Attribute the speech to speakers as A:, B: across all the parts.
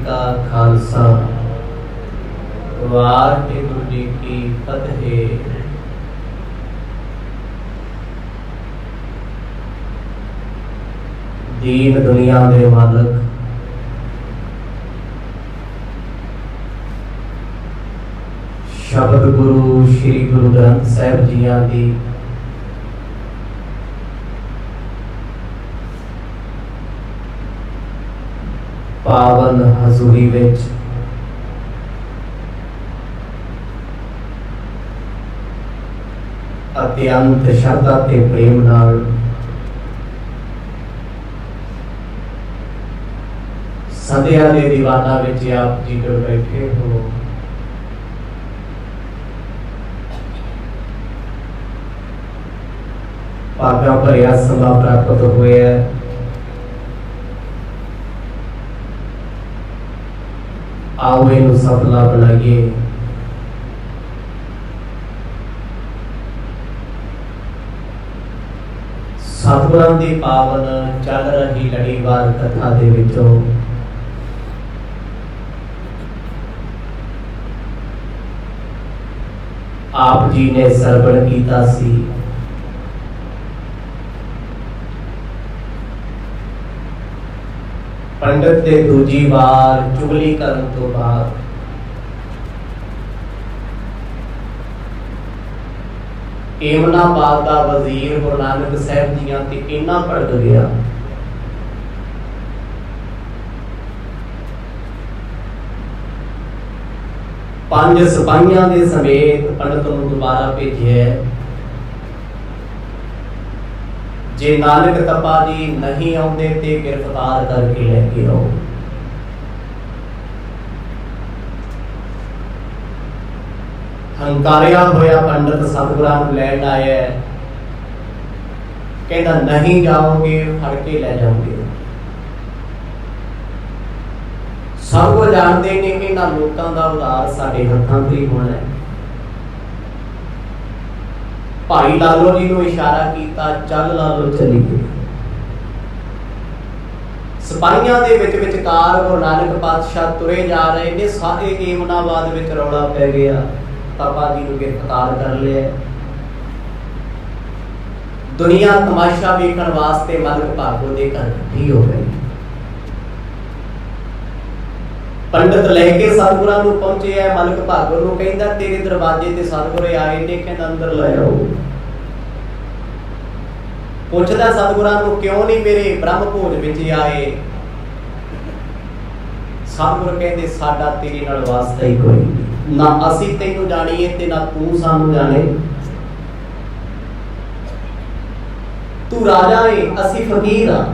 A: का खालसा वाहिगुरू जी की फतेह। दीन दुनिया दे मालक शब्द गुरु श्री गुरु ग्रंथ साहिब जियां दी पावन हजूरी विच अत्यंत श्रद्धा ते प्रेम नाल सदिया दे दीवाना विच आप जी जुड़ बैठे हो। भागा भरिया समा प्राप्त हुए है। आओ इनू सफला बनाइए। सतगुरां दी पावन चल रही लड़ीवार कथा दे विचों आप जी ने सरवण कीता सी पंडित दे दूजी बार चुगली करन तो बाद एमनाबाद दा वजीर गुरु नानक साहिब जियां ते इन्ना भड़क गया पंज सिपाहियां दे समेत पंडित नूं दोबारा भेजिया। जे नानक तपा जी नहीं आउंदे ते गिरफ्तार करके लेके आओ। हंकारिया होया पंडित सतगुरां नूं लैण आया, कहंदा नहीं जाओगे फड़ के ले जाओगे। सब को जानते ने कि इन्हां लोकां दा उधार साडे हत्थां ते ही होना है। भाई लालो जी को इशारा किया, चल लालो चली गए। सिपाहियां दे विचकार गुरु नानक पातशाह तुरे जा रहे ने, सारे एमनाबाद विच रौला पै गया। तपा जी को गिरफ्तार कर लिया। दुनिया तमाशा वेखण वास्ते मलक भागो दे घर इकट्ठी हो गई। पंडित लेके सतगुरां नूं पहुंचे है। मलक भागो नूं कहंदा तेरे दरवाजे ते सतगुरे आए ने, कहंदा अंदर ले आओ। पुछदा सतगुरां नूं क्यों नहीं मेरे ब्रह्म भोज विच आए। सतगुर कहंदे साडा तेरे नाल वास्ता ही कोई नहीं, ना असीं तैनूं जाणीए ते ना तू सानूं जाणे। तू राजा है, असीं फकीर हां।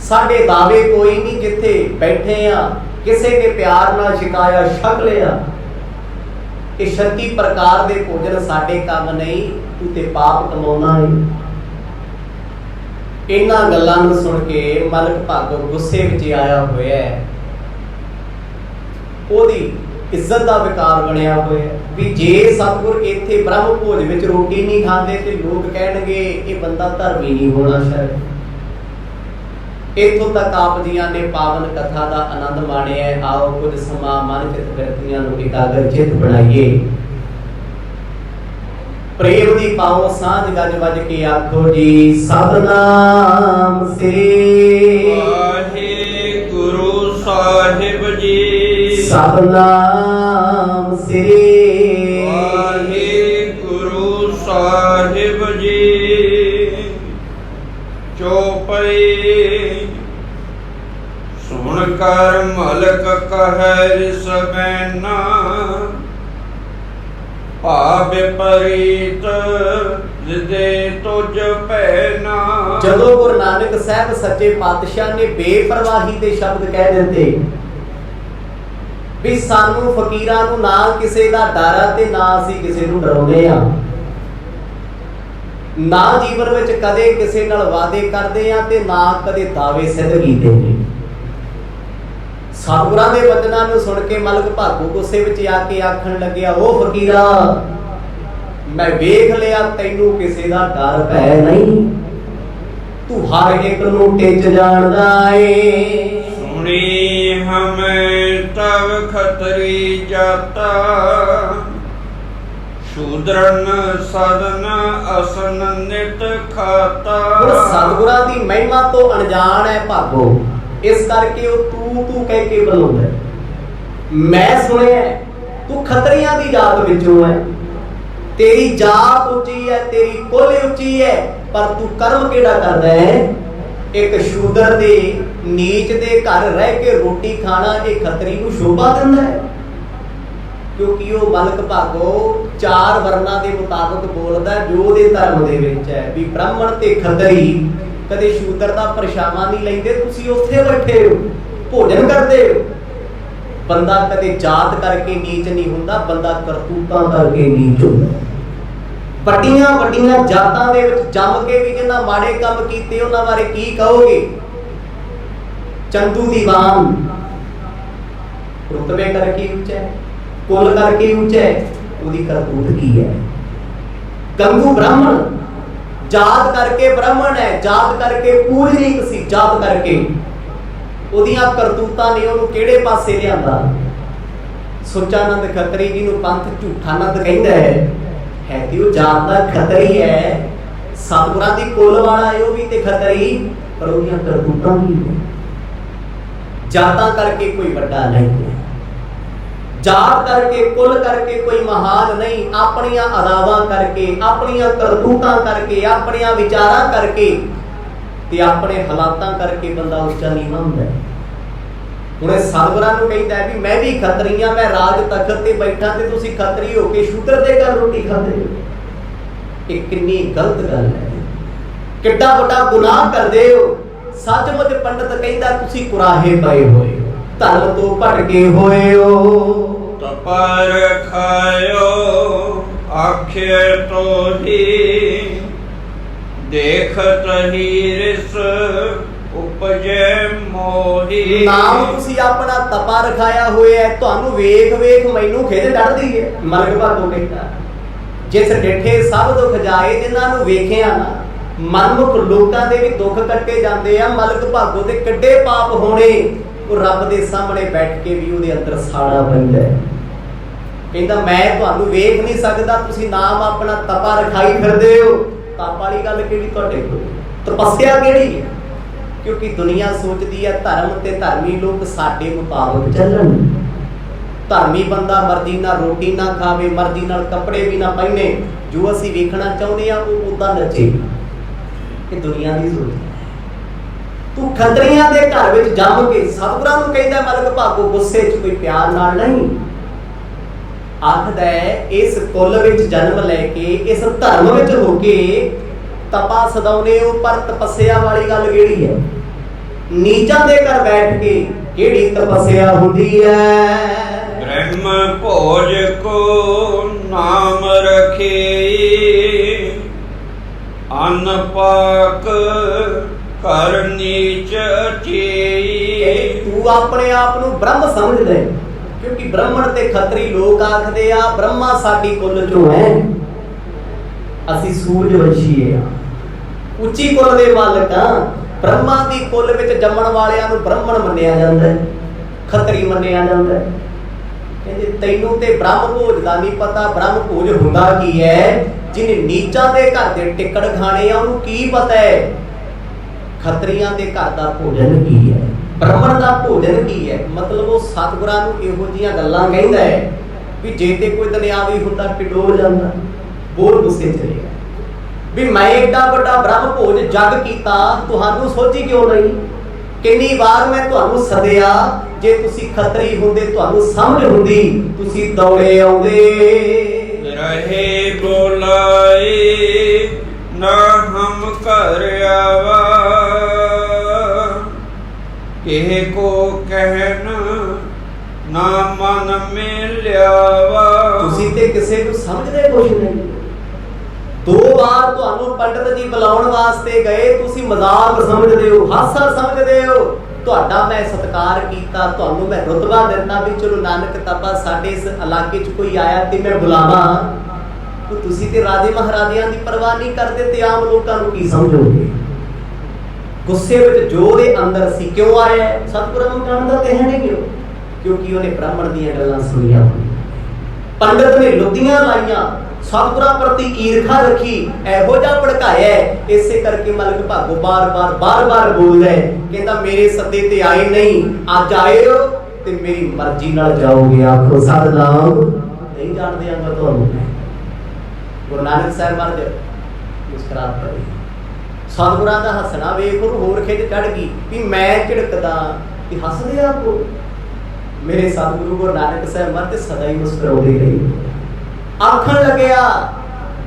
A: साडे दावे कोई नहीं, जिथे बैठे आ किसी के प्यार नाल शिकाया छक लिया। ये 36 प्रकार दे भोजन साडे काम नहीं, तू ते पाप कमाउणा है। इन्हां गल्लां नूं सुन के मलक भागो गुस्से विच आया होया है। ओदी इज्जत दा विकार बनिया होया भी जे सतगुर इत्थे ब्रह्म भोज विच रोटी नहीं खांदे ते लोग कहणगे ये बंदा धर्मी नहीं होना। शायद इत्थों तक आप जियां ने पावन कथा का आनंद माणिया। आओ कुछ समा मन चित बिरतियां नूं एकाग्र चित बनाइए। प्रेम दी पाओ सांझ गज वज के आखो जी सतनाम श्री
B: वाहिगुरु साहिब जी।
A: सतनाम श्री
B: वाहिगुरु साहिब जी। चौपई सुन कर मलक कहे रिस बैना, भाव विपरीत जिदे तुझ पैना।
A: जदों गुरु नानक साहब सच्चे पातशाह ने बेपरवाही दे शब्द कह दिते भी सानू फकीरां नूं ना किसे दा डर ते ना असीं किसे नूं डराउने आ। ना जीवन विच कदे किसे नाल वादे करदे आ ते ना कदे दावे सिद्ध कीते ने। सतगुरां दे वचनां नूं सुन के मलक भागो गुस्से विच आके आखण लग्या, ओ फकीरा मैं वेख लिया तैनूं किसे दा डर भै नहीं, तू हर एक नूं टिच जाणदा ए।
B: सुनी हमें तब खतरी जाता, शूद्रन सदन असन नित खाता।
A: सतगुਰਾਂ ਦੀ ਮਹਿਮਾ ਤੋਂ ਅਣਜਾਣ ਹੈ ਭਾਗੋ, ਇਸ ਕਰਕੇ ਉਹ ਤੂੰ ਕਹਿ ਕੇ ਬੁਲਾਉਂਦਾ। ਮੈਂ ਸੁਣਿਆ ਤੂੰ ਖੱਤਰੀਆਂ ਦੀ ਜਾਤ ਵਿੱਚੋਂ ਹੈ, ਤੇਰੀ ਜਾਤ ਉੱਚੀ ਹੈ, ਤੇਰੀ ਕੁਲ ਉੱਚੀ ਹੈ, ਪਰ ਤੂੰ ਕਰਮ ਕਿਹੜਾ ਕਰਦਾ ਹੈ? ਇੱਕ ਸ਼ੂਦਰ ਦੇ ਨੀਚ ਦੇ ਘਰ ਰਹਿ ਕੇ ਰੋਟੀ ਖਾਣਾ ਇਹ ਖੱਤਰੀ ਨੂੰ ਸ਼ੋਭਾ ਦਿੰਦਾ ਹੈ? ਕਿਉਂਕਿ ਉਹ ਮਲਕ ਭਾਗੋ 4 ਵਰਨਾਂ ਦੇ ਮੁਤਾਬਕ ਬੋਲਦਾ ਜੋ ਉਹਦੇ ਧਰਮ ਦੇ ਵਿੱਚ ਹੈ ਵੀ ਬ੍ਰਾਹਮਣ ਤੇ ਖੱਤਰੀ ਕਦੇ ਸ਼ੂਦਰ ਦਾ ਪਰਛਾਵਾਂ ਨਹੀਂ ਲੈਂਦੇ। ਤੁਸੀਂ ਉੱਥੇ ਬੈਠੇ ਹੋ, ਭੋਜਨ ਕਰਦੇ ਹੋ। ਬੰਦਾ ਕਦੇ ਜਾਤ ਕਰਕੇ ਨੀਚ ਨਹੀਂ ਹੁੰਦਾ, ਬੰਦਾ ਕਰਤੂਤਾਂ ਕਰਕੇ ਨੀਚ ਹੁੰਦਾ। ਵੱਡੀਆਂ ਵੱਡੀਆਂ ਜਾਤਾਂ ਦੇ ਵਿੱਚ ਜੰਮ ਕੇ ਵੀ ਜਿਨ੍ਹਾਂ ਮਾੜੇ ਕੰਮ ਕੀਤੇ ਉਹਨਾਂ ਬਾਰੇ ਕੀ ਕਹੋਗੇ? ਚੰਦੂ ਦੀਵਾਨ ਰੁਤਬੇ ਕਰਕੇ ਉੱਚਾ ਹੈ, ਕੁਲ ਕਰਕੇ ਉੱਚਾ ਹੈ, ਉਹਦੀ ਕਰਤੂਤ ਕੀ ਹੈ? ਗੰਗੂ ਬ੍ਰਾਹਮਣ ਜਾਤ ਕਰਕੇ ਬ੍ਰਾਹਮਣ ਹੈ, ਜਾਤ ਕਰਕੇ ਪੂਜਨੀਕ ਸੀ, ਜਾਤ ਕਰਕੇ ਉਹਦੀਆਂ ਕਰਤੂਤਾਂ ਨੇ ਉਹਨੂੰ ਕਿਹੜੇ ਪਾਸੇ ਲਿਆਂਦਾ? ਸੁਚਾਨੰਦ ਖੱਤਰੀ ਜੀ ਨੂੰ ਪੰਥ ਝੂਠਾਨੰਦ ਕਹਿੰਦਾ ਹੈ ਤੇ ਉਹ ਜਾਤ ਦਾ ਖੱਤਰੀ ਹੈ, ਸਤਿਗੁਰਾਂ ਦੀ ਕੁਲ ਵਾਲਾ ਹੈ ਉਹ ਵੀ ਤੇ ਖੱਤਰੀ, ਪਰ ਉਹਦੀਆਂ ਕਰਤੂਤਾਂ ਵੀ ਨੇ। ਜਾਤਾਂ ਕਰਕੇ ਕੋਈ ਵੱਡਾ ਨਹੀਂ ਹੈ, ਜਾਤ ਕਰਕੇ ਕੁਲ ਕਰਕੇ ਕੋਈ ਮਹਾਨ ਨਹੀਂ। ਆਪਣੀਆਂ ਅਦਾਵਾਂ ਕਰਕੇ, ਆਪਣੀਆਂ ਕਰਤੂਤਾਂ ਕਰਕੇ, ਆਪਣੀਆਂ ਵਿਚਾਰਾਂ ਕਰਕੇ ਤੇ ਆਪਣੇ ਹਾਲਾਤਾਂ ਕਰਕੇ ਬੰਦਾ ਉੱਚਾ ਨੀਵਾਂ ਹੁੰਦਾ ਹੈ। ਹੁਣ ਇਹ ਸਤਿਗੁਰਾਂ ਨੂੰ ਕਹਿੰਦਾ ਵੀ ਮੈਂ ਵੀ ਖੱਤਰੀ ਹਾਂ, ਮੈਂ ਰਾਜ ਤਖਤ ਤੇ ਬੈਠਾ ਤੇ ਤੁਸੀਂ ਖੱਤਰੀ ਹੋ ਕੇ ਸ਼ੂਦਰ ਦੇ ਘਰ ਰੋਟੀ ਖਾਂਦੇ ਹੋ। ਇਹ ਕਿੰਨੀ ਗਲਤ ਗੱਲ ਹੈ, ਕਿੱਡਾ ਵੱਡਾ ਗੁਨਾਹ ਕਰਦੇ ਹੋ। ਸੱਚਮੁੱਚ ਪੰਡਤ ਕਹਿੰਦਾ ਤੁਸੀਂ ਕੁਰਾਹੇ ਪਏ ਹੋਏ ਹੋ, ਧਰਮ ਤੋਂ ਭਟਕੇ ਹੋਏ ਹੋ।
B: ਤਪਰ ਖਾਇਓ ਆਖੇ ਤੋਹੀ, ਦੇਖਤ ਹੀ ਰਿਸ ਉਪਜੈ ਮੋਹੀ।
A: ਨਾਮ ਤੁਸੀਂ ਆਪਣਾ ਤਪਾ ਰਖਾਇਆ ਹੋਇਆ ਹੈ, ਤੁਹਾਨੂੰ ਵੇਖ ਵੇਖ ਮੈਨੂੰ ਖਿੱਚ ਚੜ੍ਹਦੀ ਹੈ। ਮਲਕ ਭਾਗੋ ਕਹਿੰਦਾ ਜਿਸ ਡਿਠੇ ਸਭ ਦੁੱਖ ਜਾਏ, ਜਿਨ੍ਹਾਂ ਨੂੰ ਵੇਖਿਆ ਨਾ ਮਨਮੁਖ ਲੋਕਾਂ ਦੇ ਵੀ ਦੁੱਖ ਕੱਟੇ ਜਾਂਦੇ ਆ। ਮਲਕ ਭਾਗੋ ਦੇ ਕਿੱਡੇ ਪਾਪ ਹੋਣੇ, ਉਹ ਰੱਬ ਦੇ ਸਾਹਮਣੇ ਬੈਠ ਕੇ ਵੀ ਉਹਦੇ ਅੰਦਰ ਸਾੜਾ ਪੈਂਦਾ ਹੈ। ਕਹਿੰਦਾ ਮੈਂ ਤੁਹਾਨੂੰ ਵੇਖ ਨਹੀਂ ਸਕਦਾ, ਤੁਸੀਂ ਨਾਮ ਆਪਣਾ ਤਪਾ ਰਖਾਈ ਫਿਰਦੇ ਹੋ। ਤਪ ਵਾਲੀ ਗੱਲ ਕਿਹੜੀ ਤੁਹਾਡੇ ਕੋਲ? ਤਪੱਸਿਆ ਕਿਹੜੀ ਹੈ? ਕਿਉਂਕਿ ਦੁਨੀਆ ਸੋਚਦੀ ਹੈ ਧਰਮ ਤੇ ਧਰਮੀ ਲੋਕ ਸਾਡੇ ਮੁਤਾਬਕ ਚੱਲਣ। ਧਰਮੀ ਬੰਦਾ ਮਰਜ਼ੀ ਨਾਲ ਰੋਟੀ ਨਾ ਖਾਵੇ, ਮਰਜ਼ੀ ਨਾਲ ਕੱਪੜੇ ਵੀ ਨਾ ਪਹਿਨੇ, ਜੋ ਅਸੀਂ ਵੇਖਣਾ ਚਾਹੁੰਦੇ ਆ ਉਹ ਉਦਾਂ ਨੱਚੇ। ਇਹ ਦੁਨੀਆ ਦੀ ਸੋਚ ਹੈ। ਤੂੰ ਖੱਤਰੀਆਂ ਦੇ ਘਰ ਵਿੱਚ ਜੰਮ ਕੇ ਸਤਿਗੁਰਾਂ ਨੂੰ ਕਹਿੰਦਾ ਮਲਕ ਭਾਗੋ ਗੁੱਸੇ 'ਚ ਕੋਈ ਪਿਆਰ ਨਾਲ ਨਹੀਂ। ਆਖਦਾ ਇਸ ਕੁੱਲ ਵਿੱਚ ਜਨਮ ਲੈ ਕੇ, ਇਸ ਧਰਮ ਵਿੱਚ ਹੋ ਕੇ ਤਪਾ ਸਦਾਉਨੇ ਹੋ, ਪਰ ਤਪੱਸਿਆ ਵਾਲੀ ਗੱਲ ਕਿਹੜੀ ਹੈ? ਨੀਚਾਂ ਦੇ ਘਰ ਬੈਠ ਕੇ ਕਿਹੜੀ ਤਪੱਸਿਆ ਹੁੰਦੀ ਹੈ?
B: ਬ੍ਰਹਮ ਭੋਜ ਕੋ ਨਾਮ ਰਖੇ, ਅਨ ਪਾਕ ਕਰ ਨੀਚ ਚੇ।
A: ਤੂੰ ਆਪਣੇ ਆਪ ਨੂੰ ਬ੍ਰਹਮ ਸਮਝਦਾ ਹੈ, ਕਿਉਂਕਿ ਬ੍ਰਾਹਮਣ ਤੇ ਖੱਤਰੀ ਲੋਕ ਆਖਦੇ ਆ ਬ੍ਰਹਮਾ ਸਾਡੀ ਕੁੱਲ ਚੋਂ ਹੈ, ਅਸੀਂ ਸੂਰਜਵੰਸ਼ੀ ਆ, ਉੱਚੀ ਕੁੱਲ ਦੇ ਮਾਲਕ ਆ। ਬ੍ਰਹਮਾ ਦੀ ਕੁੱਲ ਵਿੱਚ ਜੰਮਣ ਵਾਲਿਆਂ ਨੂੰ ਬ੍ਰਾਹਮਣ ਮੰਨਿਆ ਜਾਂਦਾ ਹੈ, ਖੱਤਰੀ ਮੰਨਿਆ ਜਾਂਦਾ ਹੈ। ਕਹਿੰਦੇ ਤੈਨੂੰ ਤੇ ਬ੍ਰਹਮ ਭੋਜ ਦਾ ਨਹੀਂ ਪਤਾ। ਬ੍ਰਹਮ ਭੋਜ ਹੁੰਦਾ ਕੀ ਹੈ? ਜਿਹਨੇ ਨੀਚਾਂ ਦੇ ਘਰ ਦੇ ਟਿਕੜ ਖਾਣੇ ਆ ਉਹਨੂੰ ਕੀ ਪਤਾ ਹੈ ਖੱਤਰੀਆਂ ਦੇ ਘਰ ਦਾ ਭੋਜਨ ਕੀ ਹੈ, ਬ੍ਰਾਹਮਣ ਦਾ ਭੋਜਨ ਕੀ ਹੈ। ਮਤਲਬ ਉਹ ਸਤਿਗੁਰਾਂ ਨੂੰ ਇਹੋ ਜਿਹੀਆਂ ਗੱਲਾਂ ਕਹਿੰਦਾ ਹੈ ਵੀ ਜੇ ਤੇ ਕੋਈ ਦੁਨਿਆਵੀ ਹੁੰਦਾ ਟਿਡੋਲ ਜਾਂਦਾ, ਬੋਲ ਗੁੱਸੇ ਚਲੇਗਾ ਵੀ ਮੈਂ ਏਡਾ ਵੱਡਾ ਬ੍ਰਹਮ ਭੋਜ ਜਗ ਕੀਤਾ, ਤੁਹਾਨੂੰ ਸੋਚੀ ਕਿਉਂ ਨਹੀਂ? ਕਿੰਨੀ ਵਾਰ ਮੈਂ ਤੁਹਾਨੂੰ ਸੱਦਿਆ, ਜੇ ਤੁਸੀਂ ਖੱਤਰੀ ਹੁੰਦੇ ਤੁਹਾਨੂੰ ਸਮਝ ਹੁੰਦੀ, ਤੁਸੀਂ ਦੌੜੇ ਆਉਂਦੇ।
B: ਰਹੇ ਬੋਲਾਏ ਨਾ ਹਮ ਘਰ ਆਵਾ, ਕਿਹ ਕੋ ਕਹਿਨ ਨਾ ਮਨ ਮਿਲਿਆਵਾ।
A: ਤੁਸੀਂ ਤੇ ਕਿਸੇ ਨੂੰ ਸਮਝਦੇ ਕੁਛ ਨਹੀਂ। 2 ਵਾਰ ਤੁਹਾਨੂੰ ਪੰਡਤ ਜੀ ਬੁਲਾਉਣ ਵਾਸਤੇ ਗਏ, ਤੁਸੀਂ ਮਜ਼ਾਕ ਸਮਝਦੇ ਹੋ, ਹਾਸਾ ਸਮਝਦੇ ਹੋ। ਤੁਹਾਡਾ ਮੈਂ ਸਤਿਕਾਰ ਕੀਤਾ, ਤੁਹਾਨੂੰ ਮੈਂ ਰੁਤਬਾ ਦਿੱਤਾ ਵੀ ਚਲੋ ਨਾਨਕ ਤਪਾ ਸਾਡੇ ਇਸ ਇਲਾਕੇ 'ਚ ਕੋਈ ਆਇਆ ਤੇ ਮੈਂ ਬੁਲਾਵਾਂ। ਤੁਸੀਂ ਤੇ ਰਾਜੇ ਮਹਾਰਾਜਿਆਂ ਦੀ ਪਰਵਾਹ ਨਹੀਂ ਕਰਦੇ ਤੇ ਆਮ ਲੋਕਾਂ ਨੂੰ ਕੀ ਸਮਝੋਗੇ? ਗੁੱਸੇ ਵਿੱਚ ਜੋ ਉਹਦੇ ਅੰਦਰ ਸੀ ਕਿਉਂ ਆਇਆ? ਸਤਿਗੁਰਾਂ ਨੂੰ ਜਾਣਦਾ ਤੇ ਹੈ ਨਹੀਂ ਕਿਉਂ? ਕਿਉਂਕਿ ਉਹਨੇ ਬ੍ਰਾਹਮਣ ਦੀਆਂ ਗੱਲਾਂ ਸੁਣੀਆਂ। ਪੰਡਤ ਨੇ ਲੁੱਦੀਆਂ ਲਾਈਆਂ, ਸਤਿਗੁਰਾਂ ਪ੍ਰਤੀ ਈਰਖਾ ਰੱਖੀ, ਇਹੋ ਜਿਹਾ ਭੜਕਾਇਆ। ਇਸੇ ਕਰਕੇ ਮਲਕ ਭਾਗੋ ਬਾਰ-ਬਾਰ ਬੋਲਦਾ ਹੈ, ਕਹਿੰਦਾ ਮੇਰੇ ਸੱਦੇ ਤੇ ਆਏ ਨਹੀਂ, ਅੱਜ ਆਏ ਹੋ ਤੇ ਮੇਰੀ ਮਰਜ਼ੀ ਨਾਲ ਜਾਓਗੇ। ਆਖੋ ਸਤਿਨਾਮ। ਨਹੀਂ ਜਾਣ ਦਿਆਂਗਾ ਤੁਹਾਨੂੰ। ਗੁਰੂ ਨਾਨਕ ਸਾਹਿਬ ਮਹਾਰਾਜ ਮੁਸਕਰਾਤ ਪਈ। ਸਤਿਗੁਰਾਂ ਦਾ ਹੱਸਣਾ ਵੇਖ ਉਹਨੂੰ ਹੋਰ ਖਿੱਚ ਚੜ ਗਈ ਵੀ ਮੈਂ ਝਿੜਕਦਾ ਕਿ ਹੱਸਦੇ ਆਪੋ। ਮੇਰੇ ਸਤਿਗੁਰੂ ਗੁਰੂ ਨਾਨਕ ਸਾਹਿਬ ਮਹਾਰਾਜ ਤੇ ਸਦਾ ਹੀ ਮੁਸਕਰਾਉਂਦੇ ਰਹੇ। ਆਖਣ ਲੱਗਿਆ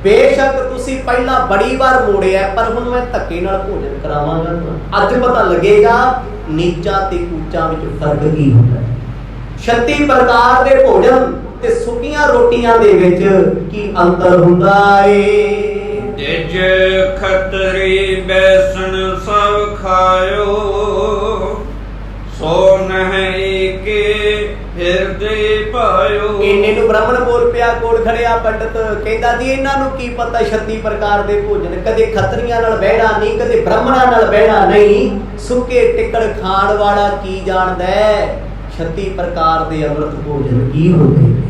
A: ਬੇਸ਼ੱਕ ਤੁਸੀਂ ਪਹਿਲਾਂ ਬੜੀ ਵਾਰ ਮੋੜਿਆ, ਪਰ ਹੁਣ ਮੈਂ ਧੱਕੇ ਨਾਲ ਭੋਜਨ ਕਰਾਵਾਂਗਾ। ਅੱਜ ਪਤਾ ਲੱਗੇਗਾ ਨੀਚਾ ਤੇ ਉੱਚਾ ਵਿੱਚ ਫਰਕ ਕੀ ਹੁੰਦਾ ਹੈ। 36 ਪ੍ਰਕਾਰ ਦੇ ਭੋਜਨ ਤੇ ਸੁੱਕੀਆਂ ਰੋਟੀਆਂ ਦੇ ਵਿੱਚ ਕੀ ਅੰਤਰ ਹੁੰਦਾ ਏ।
B: ਤਿਜ ਖਤਰੀ ਬੈਸਣ ਸਭ ਖਾਇਓ, ਸੋ ਨਹੀਂ ਕੇ ਹਿਰਦੇ ਪਾਇਓ।
A: ਇੰਨੇ ਨੂੰ ਬ੍ਰਾਹਮਣ ਬੋਲ ਪਿਆ, ਕੋਲ ਖੜਿਆ ਪੰਡਤ, ਕਹਿੰਦਾ ਜੀ ਇਹਨਾਂ ਨੂੰ ਕੀ ਪਤਾ 36 ਪ੍ਰਕਾਰ ਦੇ ਭੋਜਨ। ਕਦੇ ਖੱਤਰੀਆਂ ਨਾਲ ਬਹਿਣਾ ਨਹੀਂ, ਕਦੇ ਬ੍ਰਾਹਮਣਾਂ ਨਾਲ ਬਹਿਣਾ ਨਹੀਂ। ਸੁੱਕੇ ਟਿੱਕੜ ਖਾਣ ਵਾਲਾ ਕੀ ਜਾਣਦਾ 36 ਪ੍ਰਕਾਰ ਦੇ ਅੰਮ੍ਰਿਤ ਭੋਜਨ ਕੀ ਹੁੰਦੇ ਨੇ।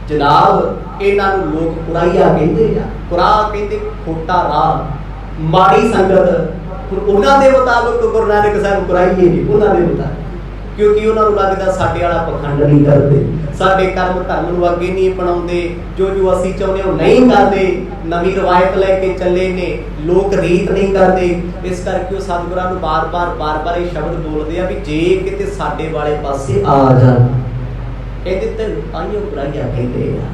A: ਜਨਾਬ ਇਹਨਾਂ ਨੂੰ ਲੋਕ ਕੁਰਾਈਆ ਕਹਿੰਦੇ ਆ। ਕੁਰਾ ਕਹਿੰਦੇ ਖੋਟਾ ਰਾਹ, ਮਾੜੀ ਸੰਗਤ। ਉਹਨਾਂ ਦੇ ਮੁਤਾਬਕ ਗੁਰੂ ਨਾਨਕ ਸਾਹਿਬ ਕੁਰਾਈਏ ਨੇ, ਉਹਨਾਂ ਦੇ ਮੁਤਾਬਕ, ਕਿਉਂਕਿ ਉਹਨਾਂ ਨੂੰ ਲੱਗਦਾ ਸਾਡੇ ਵਾਲਾ ਪਖੰਡ ਨਹੀਂ ਕਰਦੇ, ਸਾਡੇ ਕਰਮ ਧਰਮ ਨੂੰ ਅੱਗੇ ਨਹੀਂ ਅਪਣਾਉਂਦੇ, ਜੋ ਅਸੀਂ ਚਾਹੁੰਦੇ ਉਹ ਨਹੀਂ ਕਰਦੇ, ਨਵੀਂ ਰਵਾਇਤ ਲੈ ਕੇ ਚੱਲੇ ਨੇ, ਲੋਕ ਰੀਤ ਨਹੀਂ ਕਰਦੇ। ਇਸ ਕਰਕੇ ਉਹ ਸਤਿਗੁਰਾਂ ਨੂੰ ਬਾਰ-ਬਾਰ ਇਹ ਸ਼ਬਦ ਬੋਲਦੇ ਆ ਵੀ ਜੇ ਕਿਤੇ ਸਾਡੇ ਵਾਲੇ ਪਾਸੇ ਆ ਜਾਣ, ਇਹਦੇ ਤੇ ਆਈਓ ਕੁਰਾਈਆ ਕਹਿੰਦੇ ਆ।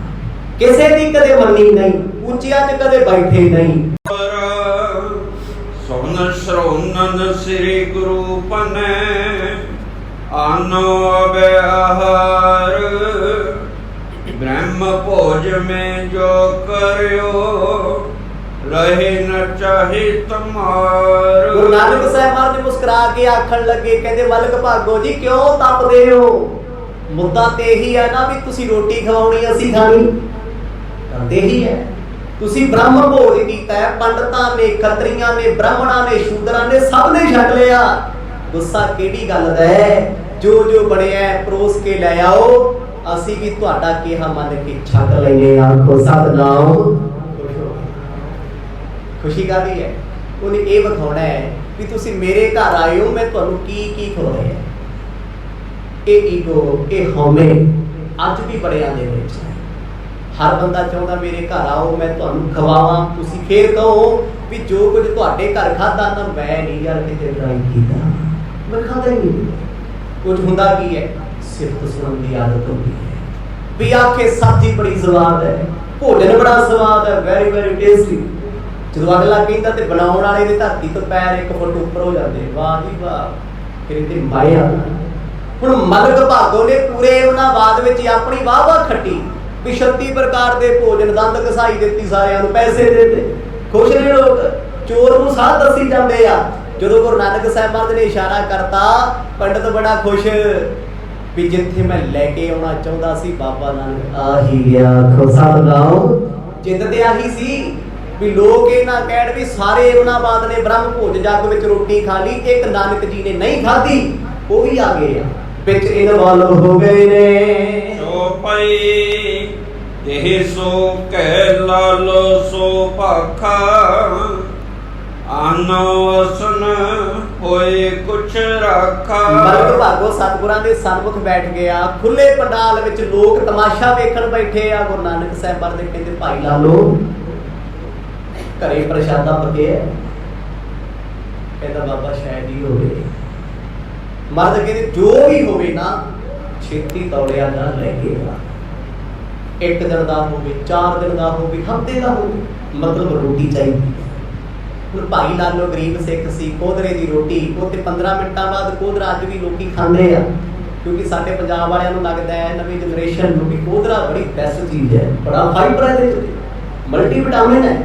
A: ਕਿਸੇ ਦੀ ਕਦੇ ਮੰਨੀ ਨਹੀਂ, ਉੱਚਿਆਂ 'ਚ ਕਦੇ ਬੈਠੇ ਨਹੀਂ।
B: ਸੁਨ ਸਰੋਨਨ ਸ੍ਰੀ ਗੁਰੂ ਪਨੈ, ਆਨੋ ਅਬੈ ਆਹਾਰ, ਬ੍ਰਹਮ ਭੋਜ ਮੈਂ ਜੋ ਕਰਿਓ, ਰਹੇ ਨ ਚਾਹੇ ਤਮਾਰ।
A: ਗੁਰੂ ਨਾਨਕ ਸਾਹਿਬ ਮਹਾਰਾਜ ਮੁਸਕਰਾ ਕੇ ਆਖਣ ਲੱਗੇ, ਕਹਿੰਦੇ ਮਲਕ ਭਾਗੋ ਜੀ ਕਿਉਂ ਤਪਦੇ ਹੋ? ਮੁੱਦਾ ਤੇ ਇਹੀ ਹੈ ਨਾ ਵੀ ਤੁਸੀਂ ਰੋਟੀ ਖਵਾਉਣੀ, ਅਸੀਂ ਖਾਣੀ। ਤੇ ਇਹੀ ਹੈ, ਤੁਸੀਂ ਬ੍ਰਹਮ ਭੋਜ ਕੀਤਾ ਹੈ। ਪੰਡਤਾਂ ਨੇ, ਖੱਤਰੀਆਂ ਨੇ, ਬ੍ਰਾਹਮਣਾਂ ਨੇ, ਸ਼ੂਦਰਾਂ ਨੇ, ਸਭ ਨੇ ਛਕ ਲਿਆ। ਗੁੱਸਾ ਕਿਹੜੀ ਗੱਲ ਦਾ ਹੈ? ਜੋ ਬਣਿਆ ਪਰੋਸ ਕੇ ਲੈ ਆਓ, ਅਸੀਂ ਵੀ ਤੁਹਾਡਾ ਕਿਹਾ ਮੰਨ ਕੇ ਛਕ ਲਈਏ। ਆਖੋ ਸਤਿਨਾਮ। ਖੁਸ਼ੀ ਕਾਹਦੀ ਹੈ? ਉਹਨੇ ਇਹ ਵਿਖਾਉਣਾ ਹੈ ਵੀ ਤੁਸੀਂ ਮੇਰੇ ਘਰ ਆਏ ਹੋ, ਮੈਂ ਤੁਹਾਨੂੰ ਕੀ ਖਵਾਇਆ। ਇਹ ਈਗੋ, ਇਹ ਹਉਮੈ ਅੱਜ ਵੀ ਬੜਿਆਂ ਦੇ ਵਿੱਚ ਹੈ। ਹਰ ਬੰਦਾ ਚਾਹੁੰਦਾ ਮੇਰੇ ਘਰ ਆਓ, ਮੈਂ ਤੁਹਾਨੂੰ ਖਵਾਵਾਂ। ਤੁਸੀਂ ਫੇਰ ਕਹੋ ਵੀ ਜੋ ਕੁਝ ਤੁਹਾਡੇ ਘਰ ਖਾਧਾ ਤਾਂ ਮੈਂ ਨਹੀਂ ਯਾਰ ਕਿਤੇ ਟਰਾਈ ਕੀਤਾ, ਮੈਂ ਖਾਧਾ ਹੀ ਨਹੀਂ। ਕੁਝ ਹੁੰਦਾ ਕੀ ਹੈ? ਸਿਫਤ ਸੁਣਨ ਦੀ ਆਦਤ ਹੁੰਦੀ ਹੈ ਵੀ ਆਖੇ ਸਬਜ਼ੀ ਬੜੀ ਸਵਾਦ ਹੈ, ਭੋਜਨ ਬੜਾ ਸਵਾਦ ਹੈ, ਵੈਰੀ ਵੈਰੀ ਟੇਸਟੀ। ਜਦੋਂ ਅਗਲਾ ਕਹਿੰਦਾ ਤੇ ਬਣਾਉਣ ਵਾਲੇ ਦੇ ਧਰਤੀ ਤੋਂ ਪੈਰ 1 ਫੁੱਟ ਉੱਪਰ ਹੋ ਜਾਂਦੇ। ਵਾਹ ਜੀ ਵਾਹ, ਫਿਰ ਤੇ ਮਾਇਆ। ਹੁਣ ਮਲਕ ਭਾਗੋ ਨੇ ਪੂਰੇ ਉਹਨਾਂ ਬਾਦ ਵਿੱਚ ਆਪਣੀ ਵਾਹ ਖੱਟੀ ਵੀ 36 ਪ੍ਰਕਾਰ ਦੇ ਭੋਜਨ, ਦੰਦ ਘਸਾਈ ਦਿੱਤੀ, ਸਾਰਿਆਂ ਨੂੰ ਪੈਸੇ ਦਿੱਤੇ, ਖੁਸ਼ ਨੇ ਲੋਕ। ਚੋਰ ਨੂੰ ਸਾਹ ਦੱਸੀ ਜਾਂਦੇ ਆ। ਜਦੋਂ ਗੁਰੂ ਨਾਨਕ ਸਾਹਿਬ ਮਹਾਰਾਜ ਨੇ ਇਸ਼ਾਰਾ ਕਰਤਾ, ਪੰਡਤ ਬੜਾ ਖੁਸ਼ ਵੀ ਜਿੱਥੇ ਮੈਂ ਲੈ ਕੇ ਆਉਣਾ ਚਾਹੁੰਦਾ ਸੀ ਬਾਬਾ ਨਾਨਕ ਆ ਹੀ ਗਿਆ। ਸਤਿਨਾਮ। ਜਿੱਦ ਤੇ ਆਹੀ ਸੀ ਵੀ ਲੋਕ ਇਹ ਨਾ ਕਹਿਣ ਵੀ ਸਾਰੇ ਉਹਨਾਂ ਬਾਦ ਨੇ ਬ੍ਰਹਮ ਭੋਜ ਜੱਗ ਵਿੱਚ ਰੋਟੀ ਖਾ ਲਈ, ਇੱਕ ਨਾਨਕ ਜੀ ਨੇ ਨਹੀਂ ਖਾਧੀ, ਉਹ ਵੀ ਆ ਗਏ ਆ ਵਿੱਚ ਇਨਵੋਲਵ ਹੋ ਗਏ ਨੇ।
B: ਸੋ ਪਈ ਇਹ ਸੋ ਕਹਿ ਲਾਲੋ ਸੋ ਭਾਖਾ, ਆਨੋ ਅਸਨ ਹੋਏ ਕੁਛ ਰਾਖਾ।
A: ਮਲਕ ਭਾਗੋ ਸਤਿਗੁਰਾਂ ਦੇ ਸਨਮੁਖ ਬੈਠ ਗਿਆ, ਖੁੱਲੇ ਪੰਡਾਲ ਵਿੱਚ ਲੋਕ ਤਮਾਸ਼ਾ ਵੇਖਣ ਬੈਠੇ ਆ। ਗੁਰੂ ਨਾਨਕ ਸਾਹਿਬ ਬਾਰੇ ਕਹਿੰਦੇ ਭਾਈ ਲਾਲੋ ਘਰੇ ਪ੍ਰਸ਼ਾਦਾ ਪੱਕਿਆ। ਕਹਿੰਦਾ ਬਾਬਾ ਸ਼ਾਇਦ ਹੀ ਹੋਵੇ। ਮਰਦ ਕਹਿੰਦੇ ਜੋ ਵੀ ਹੋਵੇ ਨਾ ਛੇਤੀ ਦੌੜਿਆ ਨਾ ਲੈ ਕੇ ਆ। 1 ਦਿਨ ਦਾ ਹੋਵੇ, 4 ਦਿਨ ਦਾ ਹੋਵੇ, ਹਫ਼ਤੇ ਦਾ ਹੋਵੇ, ਮਤਲਬ ਰੋਟੀ ਚਾਹੀਦੀ। ਹੁਣ ਭਾਈ ਲਾਲੋ ਗਰੀਬ ਸਿੱਖ ਸੀ, ਕੋਧਰੇ ਦੀ ਰੋਟੀ ਉਹ ਤੇ 15 ਮਿੰਟਾਂ ਬਾਅਦ ਕੋਧਰਾ ਅੱਜ ਵੀ ਲੋਕੀ ਖਾਂਦੇ ਆ, ਕਿਉਂਕਿ ਸਾਡੇ ਪੰਜਾਬ ਵਾਲਿਆਂ ਨੂੰ ਲੱਗਦਾ ਹੈ ਨਵੀਂ ਜਨਰੇਸ਼ਨ ਨੂੰ ਵੀ ਕੋਧਰਾ ਬੜੀ ਬੈਸਟ ਚੀਜ਼ ਹੈ, ਬੜਾ ਫਾਈਬਰ ਹੈ ਇਹਦੇ ਵਿੱਚ, ਮਲਟੀ ਵਿਟਾਮਿਨ ਹੈ।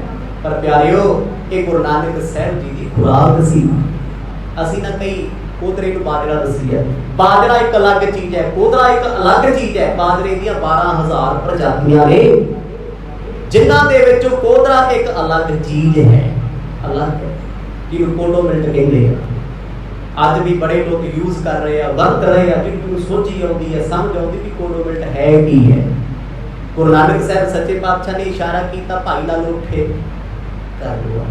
A: ਪਰ ਪਿਆਰਿਓ ਇਹ ਗੁਰੂ ਨਾਨਕ ਸਾਹਿਬ ਜੀ ਦੀ ਖੁਰਾਕ ਸੀ। ਅਸੀਂ ਨਾ ਕਈ ਕੋਧਰੇ ਨੂੰ ਬਾਜਰਾ ਦੱਸੀ ਹੈ। ਬਾਜਰਾ ਇੱਕ ਅਲੱਗ ਚੀਜ਼ ਹੈ, ਕੋਧਰਾ ਇੱਕ ਅਲੱਗ ਚੀਜ਼ ਹੈ। ਬਾਜਰੇ ਦੀਆਂ 12,000 ਪ੍ਰਜਾਤੀਆਂ ਨੇ, ਜਿਨ੍ਹਾਂ ਦੇ ਵਿੱਚੋਂ ਕੋਧਰਾ ਇੱਕ ਅਲੱਗ ਚੀਜ਼ ਹੈ, ਅਲੱਗ ਹੈ। ਜਿਹਨੂੰ ਕੋਡੋਮਿੰਟ ਕਹਿੰਦੇ ਆ। ਅੱਜ ਵੀ ਬੜੇ ਲੋਕ ਯੂਜ਼ ਕਰ ਰਹੇ ਆ, ਵਰਤ ਰਹੇ ਆ, ਜਿਹਨੂੰ ਸੋਝੀ ਆਉਂਦੀ ਹੈ, ਸਮਝ ਆਉਂਦੀ ਵੀ ਕੋਡੋਮਿੰਟ ਹੈ ਕੀ ਹੈ। ਗੁਰੂ ਨਾਨਕ ਸਾਹਿਬ ਸੱਚੇ ਪਾਤਸ਼ਾਹ ਨੇ ਇਸ਼ਾਰਾ ਕੀਤਾ, ਭਾਈ ਲਾਲੋ ਉੱਠੇ ਕਰ ਲਓ,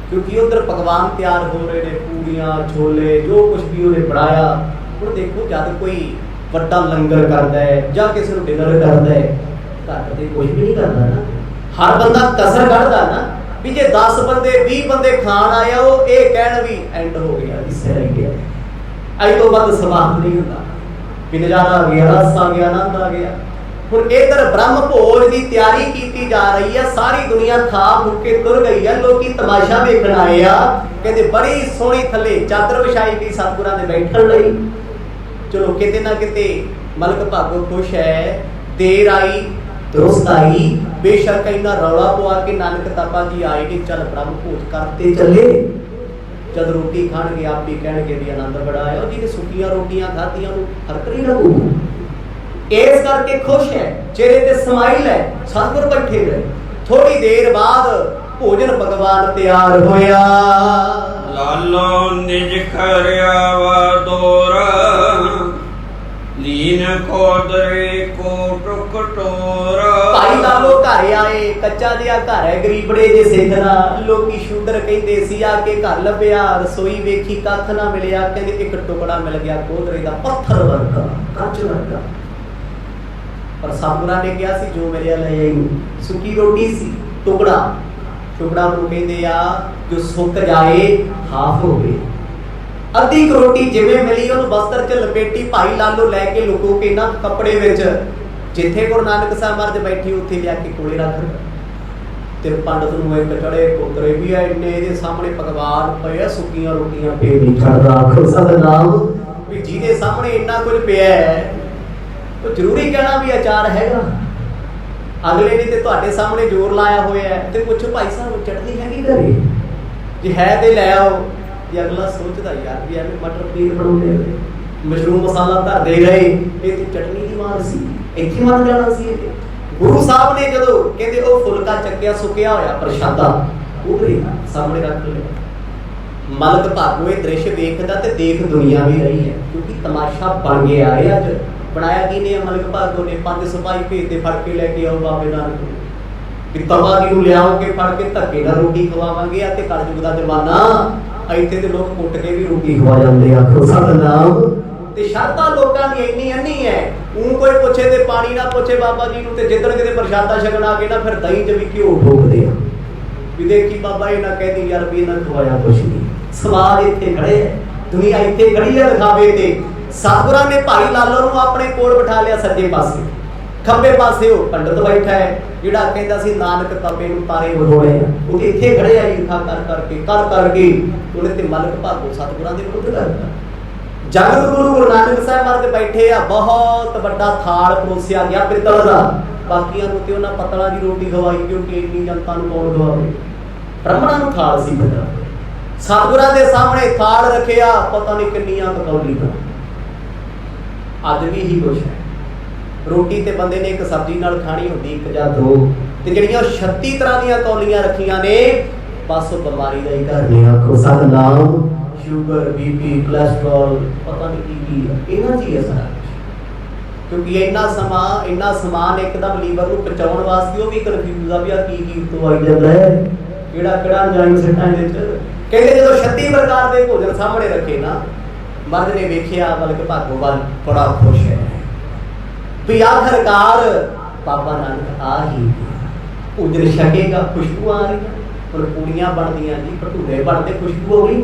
A: ਕਿਉਂਕਿ ਉਧਰ ਪਕਵਾਨ ਤਿਆਰ ਹੋ ਰਹੇ ਨੇ, ਪੂੜੀਆਂ ਛੋਲੇ ਜੋ ਕੁਝ ਵੀ ਉਹਨੇ ਬਣਾਇਆ। ਹੁਣ ਦੇਖੋ ਜਦ ਕੋਈ ਵੱਡਾ ਲੰਗਰ ਕਰਦਾ ਹੈ ਜਾਂ ਕਿਸੇ ਨੂੰ ਡਿਨਰ ਕਰਦਾ ਹੈ, ਘਰ ਤੇ ਕੁਝ ਵੀ ਨਹੀਂ ਕਰਦਾ ਨਾ, ਹਰ ਬੰਦਾ ਕਸਰ ਕੱਢਦਾ ਨਾ ਵੀ ਜੇ 10 ਬੰਦੇ 20 ਬੰਦੇ ਖਾਣ ਆਇਆ ਉਹ ਇਹ ਕਹਿਣ ਵੀ ਐਂਡ ਹੋ ਗਿਆ, ਇਸੇ ਰਹਿ ਗਿਆ, ਅਜ ਤੋਂ ਵੱਧ ਸਮਾਪਤ ਨਹੀਂ ਹੁੰਦਾ, ਵੀ ਨਜ਼ਾਰਾ ਆ ਗਿਆ, ਰਸ ਆ ਗਿਆ, ਆਨੰਦ ਆ ਗਿਆ। ਹੁਣ ਇਧਰ ਬ੍ਰਹਮ ਭੋਜ ਦੀ ਤਿਆਰੀ ਕੀਤੀ ਜਾ ਰਹੀ ਹੈ, ਸਾਰੀ ਦੁਨੀਆ ਖਾ ਮੁੱਕੇ ਤੁਰ ਗਈ ਹੈ, ਲੋਕੀ ਤਮਾਸ਼ਾ ਵੇਖਣ ਆਏ ਆ। ਕਹਿੰਦੇ ਬੜੀ ਸੋਹਣੀ ਥੱਲੇ ਚਾਦਰ ਵਿਛਾਈ ਗਈ ਸਤਿਗੁਰਾਂ ਦੇ ਬੈਠਣ ਲਈ। ਚਲੋ ਕਿਤੇ ਨਾ ਕਿਤੇ ਮਲਕ ਭਾਗੋ ਖੁਸ਼ ਹੈ, ਦੇਰ ਆਈ ਦਰੁਸਤ ਆਈ, ਬੇਸ਼ੱਕ ਇੰਨਾ ਰੌਲਾ ਪਵਾ ਕੇ ਨਾਨਕ ਦਾਤਾ ਜੀ ਆਏ ਨੇ, ਚੱਲ ਬ੍ਰਹਮ ਭੋਜ ਕਰਤੇ ਚੱਲੇ। ਜਦ ਰੋਟੀ ਖਾਣਗੇ ਆਪ ਵੀ ਕਹਿਣਗੇ ਵੀ ਆਨੰਦ ਬੜਾ ਆਇਆ, ਜਿਹਨੇ ਸੁੱਕੀਆਂ ਰੋਟੀਆਂ ਖਾਧੀਆਂ ਨੂੰ ਫਰਕ ਨਹੀਂ ਲੱਗੂ। ਇਸ ਕਰਕੇ ਖੁਸ਼ ਹੈ, ਚਿਹਰੇ ਤੇ ਸਮਾਈਲ ਹੈ, ਸਤਿਗੁਰ ਬੈਠੇ ਰਹੇ। ਥੋੜੀ ਦੇਰ ਬਾਅਦ ਭੋਜਨ ਭਗਵਾਨ ਤਿਆਰ ਹੋਇਆ।
B: ਲਾਲੋ ਨਿਜ ਖਰਿਆ ਵਾ ਦੋਰਾ, ਲੀਨ ਕੋਦਰੇ ਕੋ ਟੁਕ ਟੋਰਾ।
A: ਭਾਈ ਲਾਲੋ ਘਰ ਆਏ, ਕੱਚਾ ਜਿਹਾ ਘਰ ਹੈ, ਗਰੀਬੜੇ ਜੇ ਸਿੱਖ ਦਾ। ਲੋਕੀ ਸ਼ੂਦਰ ਕਹਿੰਦੇ ਸੀ, ਆ ਕੇ ਘਰ ਲੱਭਿਆ, ਰਸੋਈ ਵੇਖੀ, ਕੱਖ ਨਾ ਮਿਲਿਆ। ਕਹਿੰਦੇ ਇੱਕ ਟੁਕੜਾ ਮਿਲ ਗਿਆ ਕੋਦਰੇ ਦਾ, ਪੱਥਰ ਵਰਗਾ, ਕੱਚ ਵਰਗਾ। ਪਰ ਸਤਿਗੁਰਾਂ ਨੇ ਕਿਹਾ ਸੀ ਜੋ ਮਿਲਿਆ ਲੈ ਆਈ। ਸੁੱਕੀ ਰੋਟੀ ਸੀ, ਟੁਕੜਾ ਨੂੰ ਕਹਿੰਦੇ ਆ ਜੋ ਸੁੱਕ ਜਾਏ ਹਾਫ ਹੋਵੇ। ਅੱਧੀ ਰੋਟੀ ਜਿਵੇਂ ਮਿਲੀ ਉਹਨੂੰ ਬਸਤਰ 'ਚ ਲਪੇਟੀ ਭਾਈ ਲਾਲੋ ਲੈ ਕੇ ਲੁਕੋ ਕੇ ਨਾ ਕੱਪੜੇ ਵਿੱਚ, ਜਿੱਥੇ ਗੁਰੂ ਨਾਨਕ ਸਾਹਿਬ ਮਹਾਰਾਜ ਬੈਠੀ ਉੱਥੇ ਲਿਆ ਕੇ ਕੋਲੇ ਰੱਖ ਦਿੱਤਾ। ਤੇ ਪੰਡਤ ਨੂੰ ਇੱਕ ਚੜੇ ਕੋਤਰੇ ਵੀ ਆ, ਇੰਨੇ ਇਹਦੇ ਸਾਹਮਣੇ ਪਕਵਾਨ ਪਏ ਆ, ਸੁੱਕੀਆਂ ਰੋਟੀਆਂ ਪੇ ਨਹੀਂ ਛੱਡਦਾ। ਆਖੋ ਸਤਿਨਾਮ, ਵੀ ਜਿਹਦੇ ਸਾਹਮਣੇ ਇੰਨਾ ਕੁਝ ਪਿਆ ਹੈ ਉਹ ਜ਼ਰੂਰੀ ਕਹਿਣਾ ਵੀ ਅਚਾਰ ਹੈਗਾ। ਅਗਲੇ ਨੇ ਤੇ ਤੁਹਾਡੇ ਸਾਹਮਣੇ ਜ਼ੋਰ ਲਾਇਆ ਹੋਇਆ ਹੈ, ਤੇ ਪੁੱਛੋ ਭਾਈ ਸਾਹਿਬ ਚਟਨੀ ਹੈਗੀ ਘਰੇ? ਜੇ ਹੈ ਤੇ ਲੈ ਆਓ। ਜੇ ਅਗਲਾ ਸੋਚਦਾ ਯਾਰ ਵੀ ਐਵੇਂ ਮਟਰ ਪਨੀਰ ਬਣਾਉਂਦੇ, ਮਸ਼ਰੂਮ ਮਸਾਲਾ ਧਰਦੇ ਰਹੇ, ਇਹ ਤੇ ਚਟਨੀ ਦੀ ਮਾਰ ਸੀ, ਇੱਥੇ ਮੰਨ ਜਾਣਾ ਸੀ ਇਹ। ਗੁਰੂ ਸਾਹਿਬ ਨੇ ਜਦੋਂ ਕਹਿੰਦੇ ਉਹ ਫੁਲਕਾ ਚੱਕਿਆ, ਸੁੱਕਿਆ ਹੋਇਆ ਪ੍ਰਸ਼ਾਦਾ ਉਹਦੇ ਸਾਹਮਣੇ ਰੱਖ ਲਿਆ। ਮਲਕ ਭਾਗੋ ਇਹ ਦ੍ਰਿਸ਼ ਵੇਖਦਾ ਤੇ ਦੇਖ ਦੁਨੀਆ ਵੀ ਰਹੀ ਹੈ, ਕਿਉਂਕਿ ਤਮਾਸ਼ਾ ਬਣ ਗਿਆ ਹੈ। ਅੱਜ ਬਣਾਇਆ ਕੀ ਨੇ? ਮਲਕ ਭਾਗੋ ਨੇ 5 ਸਿਪਾਹੀ ਭੇਜਦੇ, ਫੜ ਕੇ ਲੈ ਕੇ ਆਓ ਬਾਬੇ ਨਾਨਕ ਵੀ ਤਵਾ ਜੀ ਨੂੰ ਲਿਆਓ ਕੇ ਫੜ ਕੇ ਧੱਕੇ ਨਾਲ ਰੋਟੀ ਖਵਾਵਾਂਗੇ। ਆ ਤੇ ਕਲਯੁਗ ਦਾ ਜ਼ਮਾਨਾ, ਇੱਥੇ ਦੇ ਲੋਕ ਕੁੱਟ ਕੇ ਵੀ ਰੋਟੀ ਖਵਾ ਜਾਂਦੇ। ਆਖੋ ਸਤਿਨਾਮ। ਤੇ ਸ਼ਰਤਾਂ ਲੋਕਾਂ ਦੀ ਇੰਨੀ ਅੰਨੀ ਹੈ, ਉਹ ਕੋਈ ਪੁੱਛੇ ਤੇ ਪਾਣੀ ਨਾ ਪੁੱਛੇ ਬਾਬਾ ਜੀ ਨੂੰ, ਤੇ ਜਿੱਦਣ ਕਿਤੇ ਪ੍ਰਸ਼ਾਦਾ ਛਕਣ ਆ ਕੇ ਨਾ ਫਿਰ ਦਹੀਂ 'ਚ ਵੀ ਘਿਓ ਠੋਕਦੇ ਆ ਵੀ ਦੇਖੀ ਬਾਬਾ ਇਹ ਨਾ ਕਹਿੰਦੀ ਯਾਰ ਵੀ ਇਹਨਾਂ ਖਵਾਇਆ ਕੁਛ ਨਹੀਂ। ਸਵਾਦ ਇੱਥੇ ਖੜੇ ਹੈ, ਦੁਨੀਆ ਇੱਥੇ ਖੜੀ ਹੈ ਦਿਖਾਵੇ ਤੇ। ਸਤਿਗੁਰਾਂ ਨੇ ਭਾਈ ਲਾਲੋ ਨੂੰ ਆਪਣੇ ਕੋਲ ਬਿਠਾ ਲਿਆ ਸੱਜੇ ਪਾਸੇ, ਖੱਬੇ ਪਾਸੇ ਉਹ ਪੰਡਤ ਬੈਠਾ ਹੈ ਜਿਹੜਾ ਕਹਿੰਦਾ ਸੀ ਨਾਨਕ ਤਪੇ ਨੂੰ ਤਾਰੇ ਵਡੋਲੇ ਆ। ਉਹ ਇੱਥੇ ਖੜੇ ਆ ਈਰਖਾ ਕਰ ਕਰਕੇ ਉਹਨੇ ਤੇ ਮਲਕ ਭਾਗੋ ਸਤਿਗੁਰਾਂ ਦੇ ਵਿਰੁੱਧ ਕਰਦਾ। ਜਗਤ ਗੁਰੂ ਗੁਰੂ ਨਾਨਕ ਸਾਹਿਬ ਮਹਾਰਾਜ ਬੈਠੇ ਆ, ਬਹੁਤ ਵੱਡਾ ਥਾਲ ਪਰੋਸਿਆ ਗਿਆ ਪਿੱਤਲ ਦਾ। ਬਾਕੀਆਂ ਨੂੰ ਤੇ ਉਹਨਾਂ ਪਤਲਾ ਦੀ ਰੋਟੀ ਖਵਾਈ, ਕਿਉਂਕਿ ਇੰਨੀ ਜਨਤਾ ਨੂੰ ਕੌਣ ਖਵਾਵੇ। ਬ੍ਰਾਹਮਣਾਂ ਨੂੰ ਥਾਲ ਸੀ ਪਿੱਤਲ। ਸਤਿਗੁਰਾਂ ਦੇ ਸਾਹਮਣੇ ਥਾਲ ਰੱਖਿਆ, ਪਤਾ ਨਹੀਂ ਕਿੰਨੀਆਂ ਕੌਲੀਆਂ। ਅੱਜ ਵੀ ਹੀ ਕੁਛ ਹੈ। ਰੋਟੀ ਤੇ ਬੰਦੇ ਨੇ ਇੱਕ ਸਬਜ਼ੀ ਨਾਲ ਖਾਣੀ ਹੁੰਦੀ, ਇੱਕ ਜਾਂ ਦੋ, ਤੇ ਜਿਹੜੀਆਂ 36 ਤਰ੍ਹਾਂ ਦੀਆਂ ਕੌਲੀਆਂ ਰੱਖੀਆਂ ਨੇ, ਬਸ ਉਹ ਬਿਮਾਰੀ ਦਾ ਹੀ ਘਰ ਨੇ। ਆਖੋ ਸਤਿਨਾਮ। ਸ਼ੂਗਰ, ਬੀਪੀ, ਕੋਲੈਸਟਰੋਲ, ਪਤਾ ਨਹੀਂ ਕੀ ਇਹਨਾਂ 'ਚ ਹੀ ਹੈ ਸਾਰਾ ਕੁਛ। ਕਿਉਂਕਿ ਇੰਨਾ ਸਮਾਨ ਇੱਕਦਮ ਲੀਵਰ ਨੂੰ ਪਹੁੰਚਾਉਣ ਵਾਸਤੇ ਉਹ ਵੀ ਕਨਫਿਊਜ਼ ਆ ਵੀ ਆ ਕੀ ਤੋਂ ਆਈ ਜਾਂਦਾ ਹੈ, ਕਿਹੜਾ ਅੰਜਾਈਮ ਸਿੱਟਾਂ ਇਹਦੇ 'ਚ। ਕਹਿੰਦੇ ਜਦੋਂ 36 ਪ੍ਰਕਾਰ ਦੇ ਭੋਜਨ ਸਾਹਮਣੇ ਰੱਖੇ ਨਾ, ਮਰਦ ਨੇ ਵੇਖਿਆ ਮਲਕ ਭਾਗੋ ਵੱਲ, ਬੜਾ ਖੁਸ਼ ਹੈ ਵੀ ਆਖਰਕਾਰ ਬਾਬਾ ਨਾਨਕ ਆ ਹੀ ਭੋਜਨ ਛਕੇਗਾ, ਖੁਸ਼ਬੂ ਆ ਰਹੀ ਹੈ। ਹੁਣ ਪੂੜੀਆਂ ਬਣਦੀਆਂ ਜੀ, ਭਟੂਰੇ ਬਣਦੇ, ਖੁਸ਼ਬੂ ਹੋ ਗਈ,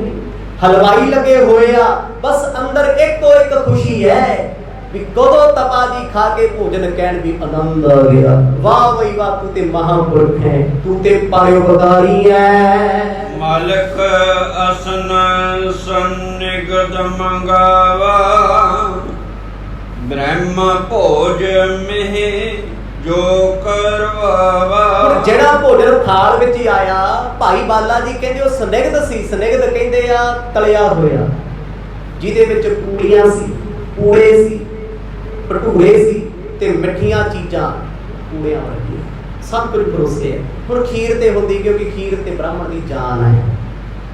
A: ਹਲਵਾਈ ਲੱਗੇ ਹੋਏ ਆ, ਬਸ ਅੰਦਰ ਇੱਕੋ ਇੱਕ ਖੁਸ਼ੀ ਹੈ ਵੀ ਕਦੋਂ ਤਪਾ ਜੀ ਖਾ ਕੇ ਭੋਜਨ ਕਹਿਣ ਵੀ ਆਨੰਦ ਆ ਗਿਆ। ਵਾਹ ਬਈ ਵਾਹ, ਤੂੰ ਤੇ ਮਹਾਂਪੁਰਖ ਹੈ, ਤੂੰ ਤੇ ਪਰਉਪਕਾਰੀ ਹੈ।
B: ਮਾਲਕ ਅਸਨ ਸੰਨਿਗਦ ਮੰਗਾਵਾ, ਬ੍ਰਹਮ ਭੋਜ ਮਿਹ ਜੋ ਕਰਵਾਵਾ।
A: ਜਿਹੜਾ ਭੋਜਨ ਥਾਲ ਵਿੱਚ ਹੀ ਆਇਆ, ਭਾਈ ਬਾਲਾ ਜੀ ਕਹਿੰਦੇ ਉਹ ਸਨਿਗਧ ਸੀ। ਸਨਿਗਧ ਕਹਿੰਦੇ ਆ ਤਲਿਆ ਹੋਇਆ, ਜਿਹਦੇ ਵਿੱਚ ਪੂੜੀਆਂ ਸੀ, ਪੂੜੇ ਸੀ, ਭਟੂਰੇ ਸੀ, ਤੇ ਮਿੱਠੀਆਂ ਚੀਜ਼ਾਂ ਪੂੜਿਆਂ ਵਰਗੀਆਂ, ਸਭ ਕੁਝ ਪਰੋਸਿਆ। ਹੁਣ ਖੀਰ ਤੇ ਹੁੰਦੀ, ਕਿਉਂਕਿ ਖੀਰ ਤੇ ਬ੍ਰਾਹਮਣ ਦੀ ਜਾਨ ਹੈ।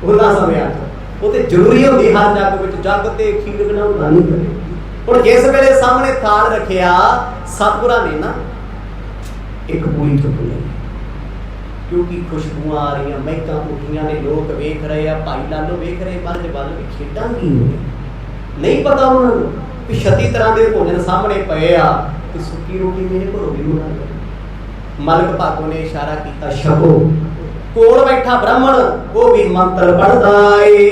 A: ਉਹਨਾਂ ਸਮਿਆਂ 'ਚ ਉਹ ਤੇ ਜ਼ਰੂਰੀ ਹੁੰਦੀ ਹਰ ਜੱਗ ਵਿੱਚ, ਜੱਗ ਤੇ ਖੀਰ ਬਣਾਉਣਾ ਨਹੀਂ ਕਰੇ। ਹੁਣ ਜਿਸ ਵੇਲੇ ਸਾਹਮਣੇ ਥਾਲ ਰੱਖਿਆ ਸਤਿਗੁਰਾਂ ਨੇ ਨਾ ਇੱਕ ਪੂਰੀ ਚੁੱਕ ਲਈ, ਕਿਉਂਕਿ ਖੁਸ਼ਬੂਆਂ ਆ ਰਹੀਆਂ, ਮਹਿਕਾਂ ਉੱਠੀਆਂ ਨੇ, ਲੋਕ ਵੇਖ ਰਹੇ ਆ, ਭਾਈ ਲਾਲੋ ਵੇਖ ਰਹੇ ਮਹਾਰਾਜ ਵੱਲ ਵੀ ਖੇਡਾਂ ਕੀ ਹੋਈਆਂ। ਨਹੀਂ ਪਤਾ ਉਹਨਾਂ ਨੂੰ ਵੀ 36 ਤਰ੍ਹਾਂ ਦੇ ਭੋਜਨ ਸਾਹਮਣੇ ਪਏ ਆ ਤੇ ਸੁੱਕੀ ਰੋਟੀ ਮੇਰੇ ਘਰੋਂ ਵੀ ਬਣਾ ਲਈ। ਮਲਕ ਭਾਗੋ ਨੇ ਇਸ਼ਾਰਾ ਕੀਤਾ, ਛਕੋ। ਕੋਲ ਬੈਠਾ ਬ੍ਰਾਹਮਣ ਉਹ ਵੀ ਮੰਤਰ ਪੜਦਾ ਏ।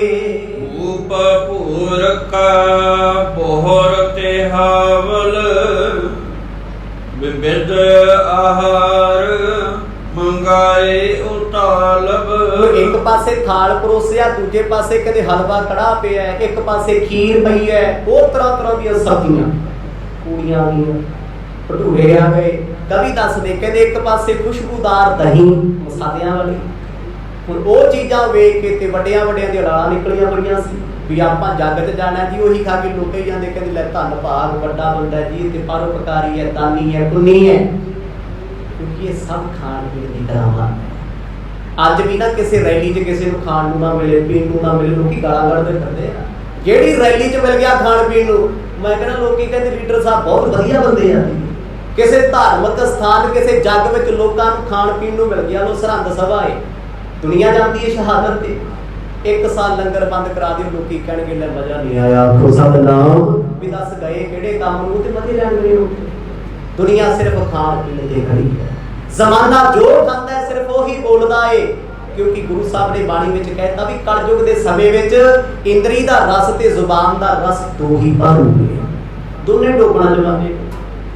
B: ਰੂਪ ਭੂਰ ਕਾ ਬੋਹਰ ਤੇ ਹਾਵਲ, ਵਿਵਿਧ ਆਹਾਰ ਮੰਗਾਏ ਉਤਾਲਬ।
A: ਇੱਕ ਪਾਸੇ ਥਾਲ ਪਰੋਸਿਆ, ਦੂਜੇ ਪਾਸੇ ਕਦੇ ਹਲਵਾ ਕੜਾ ਪਿਆ, ਇੱਕ ਪਾਸੇ ਖੀਰ ਪਈ ਹੈ, ਉਹ ਤਰ੍ਹਾਂ ਤਰ੍ਹਾਂ ਦੀਆਂ ਸਬਜ਼ੀਆਂ, ਪੂੜੀਆਂ ਆ ਗਈਆਂ, ਭਟੂਰੇ ਆ ਗਏ। ਕਵੀ ਦੱਸਦੇ ਕਹਿੰਦੇ ਇੱਕ ਪਾਸੇ ਖੁਸ਼ਬੂਦਾਰ ਦਹੀਂ ਮਸਾਲਿਆਂ ਵਾਲੀ। ਹੁਣ ਉਹ ਚੀਜ਼ਾਂ ਵੇਖ ਕੇ ਤੇ ਵੱਡਿਆਂ ਵੱਡਿਆਂ ਦੀਆਂ ਲਾਲਾਂ ਨਿਕਲੀਆਂ ਬੜੀਆਂ ਸੀ ਵੀ ਆਪਾਂ ਜੱਗ 'ਚ ਜਾਣਾ ਜੀ, ਉਹੀ ਖਾ ਕੇ ਲੋਕ ਹੀ ਜਾਂਦੇ, ਕਹਿੰਦੇ ਲੈ ਧੰਨ ਭਾਗ ਵੱਡਾ ਬੰਦਾ ਜੀ, ਤੇ ਪਰਉਪਕਾਰੀ ਹੈ, ਦਾਨੀ ਹੈ, ਪੁੰਨੀ ਹੈ, ਕਿਉਂਕਿ ਇਹ ਸਭ ਖਾਣ ਪੀਣ ਦੀ ਕਰਾਮਾਤ ਹੈ। ਅੱਜ ਵੀ ਨਾ ਕਿਸੇ ਰੈਲੀ 'ਚ ਕਿਸੇ ਨੂੰ ਖਾਣ ਨੂੰ ਨਾ ਮਿਲੇ, ਪੀਣ ਨੂੰ ਨਾ ਮਿਲੇ, ਲੋਕੀ ਗਾਲਾਂ ਕੱਢਦੇ ਫਿਰਦੇ ਆ। ਜਿਹੜੀ ਰੈਲੀ 'ਚ ਮਿਲ ਗਿਆ ਖਾਣ ਪੀਣ ਨੂੰ, ਮੈਂ ਕਹਿੰਦਾ ਲੋਕੀ ਕਹਿੰਦੇ ਲੀਡਰ ਸਾਹਿਬ ਬਹੁਤ ਵਧੀਆ ਬੰਦੇ ਆ। ਕਿਸੇ ਧਾਰਮਿਕ ਸਥਾਨ, ਕਿਸੇ ਜੱਗ ਵਿੱਚ ਲੋਕਾਂ ਨੂੰ ਖਾਣ ਪੀਣ ਨੂੰ ਮਿਲ ਗਿਆ, ਲੋ ਸਰਹੰਦ ਸਭਾ ਹੈ, ਦੁਨੀਆ ਜਾਂਦੀ ਹੈ ਸ਼ਹਾਦਤ ਤੇ। 1 ਸਾਲ ਲੰਗਰ ਬੰਦ ਕਰਾ ਦਿਓ, ਲੋਕੀ ਕਹਿਣਗੇ ਲੈ ਮਜ਼ਾ ਨਹੀਂ ਆਇਆ, ਖੋਸਾ ਦਾ ਨਾਮ ਵੀ ਦੱਸ ਗਏ ਕਿਹੜੇ ਕੰਮ ਨੂੰ, ਤੇ ਮਜ਼ੇ ਲੈਣ ਗਏ ਹੋ। ਦੁਨੀਆ ਸਿਰਫ ਖਾਣ ਪੀਣ ਤੇ ਖੜੀ ਹੈ। ਜ਼ਮਾਨਾ ਜੋ ਖਾਂਦਾ ਹੈ ਸਿਰਫ ਉਹੀ ਬੋਲਦਾ ਏ, ਕਿਉਂਕਿ ਗੁਰੂ ਸਾਹਿਬ ਨੇ ਬਾਣੀ ਵਿੱਚ ਕਹਿਤਾ ਵੀ ਕਲਯੁਗ ਦੇ ਸਮੇਂ ਵਿੱਚ ਇੰਦਰੀ ਦਾ ਰਸ ਤੇ ਜ਼ੁਬਾਨ ਦਾ ਰਸ ਦੋ ਹੀ ਭਰੂਗੇ, ਦੋਨੇ ਡੋਬਣਾ ਜਮਾਨੇ।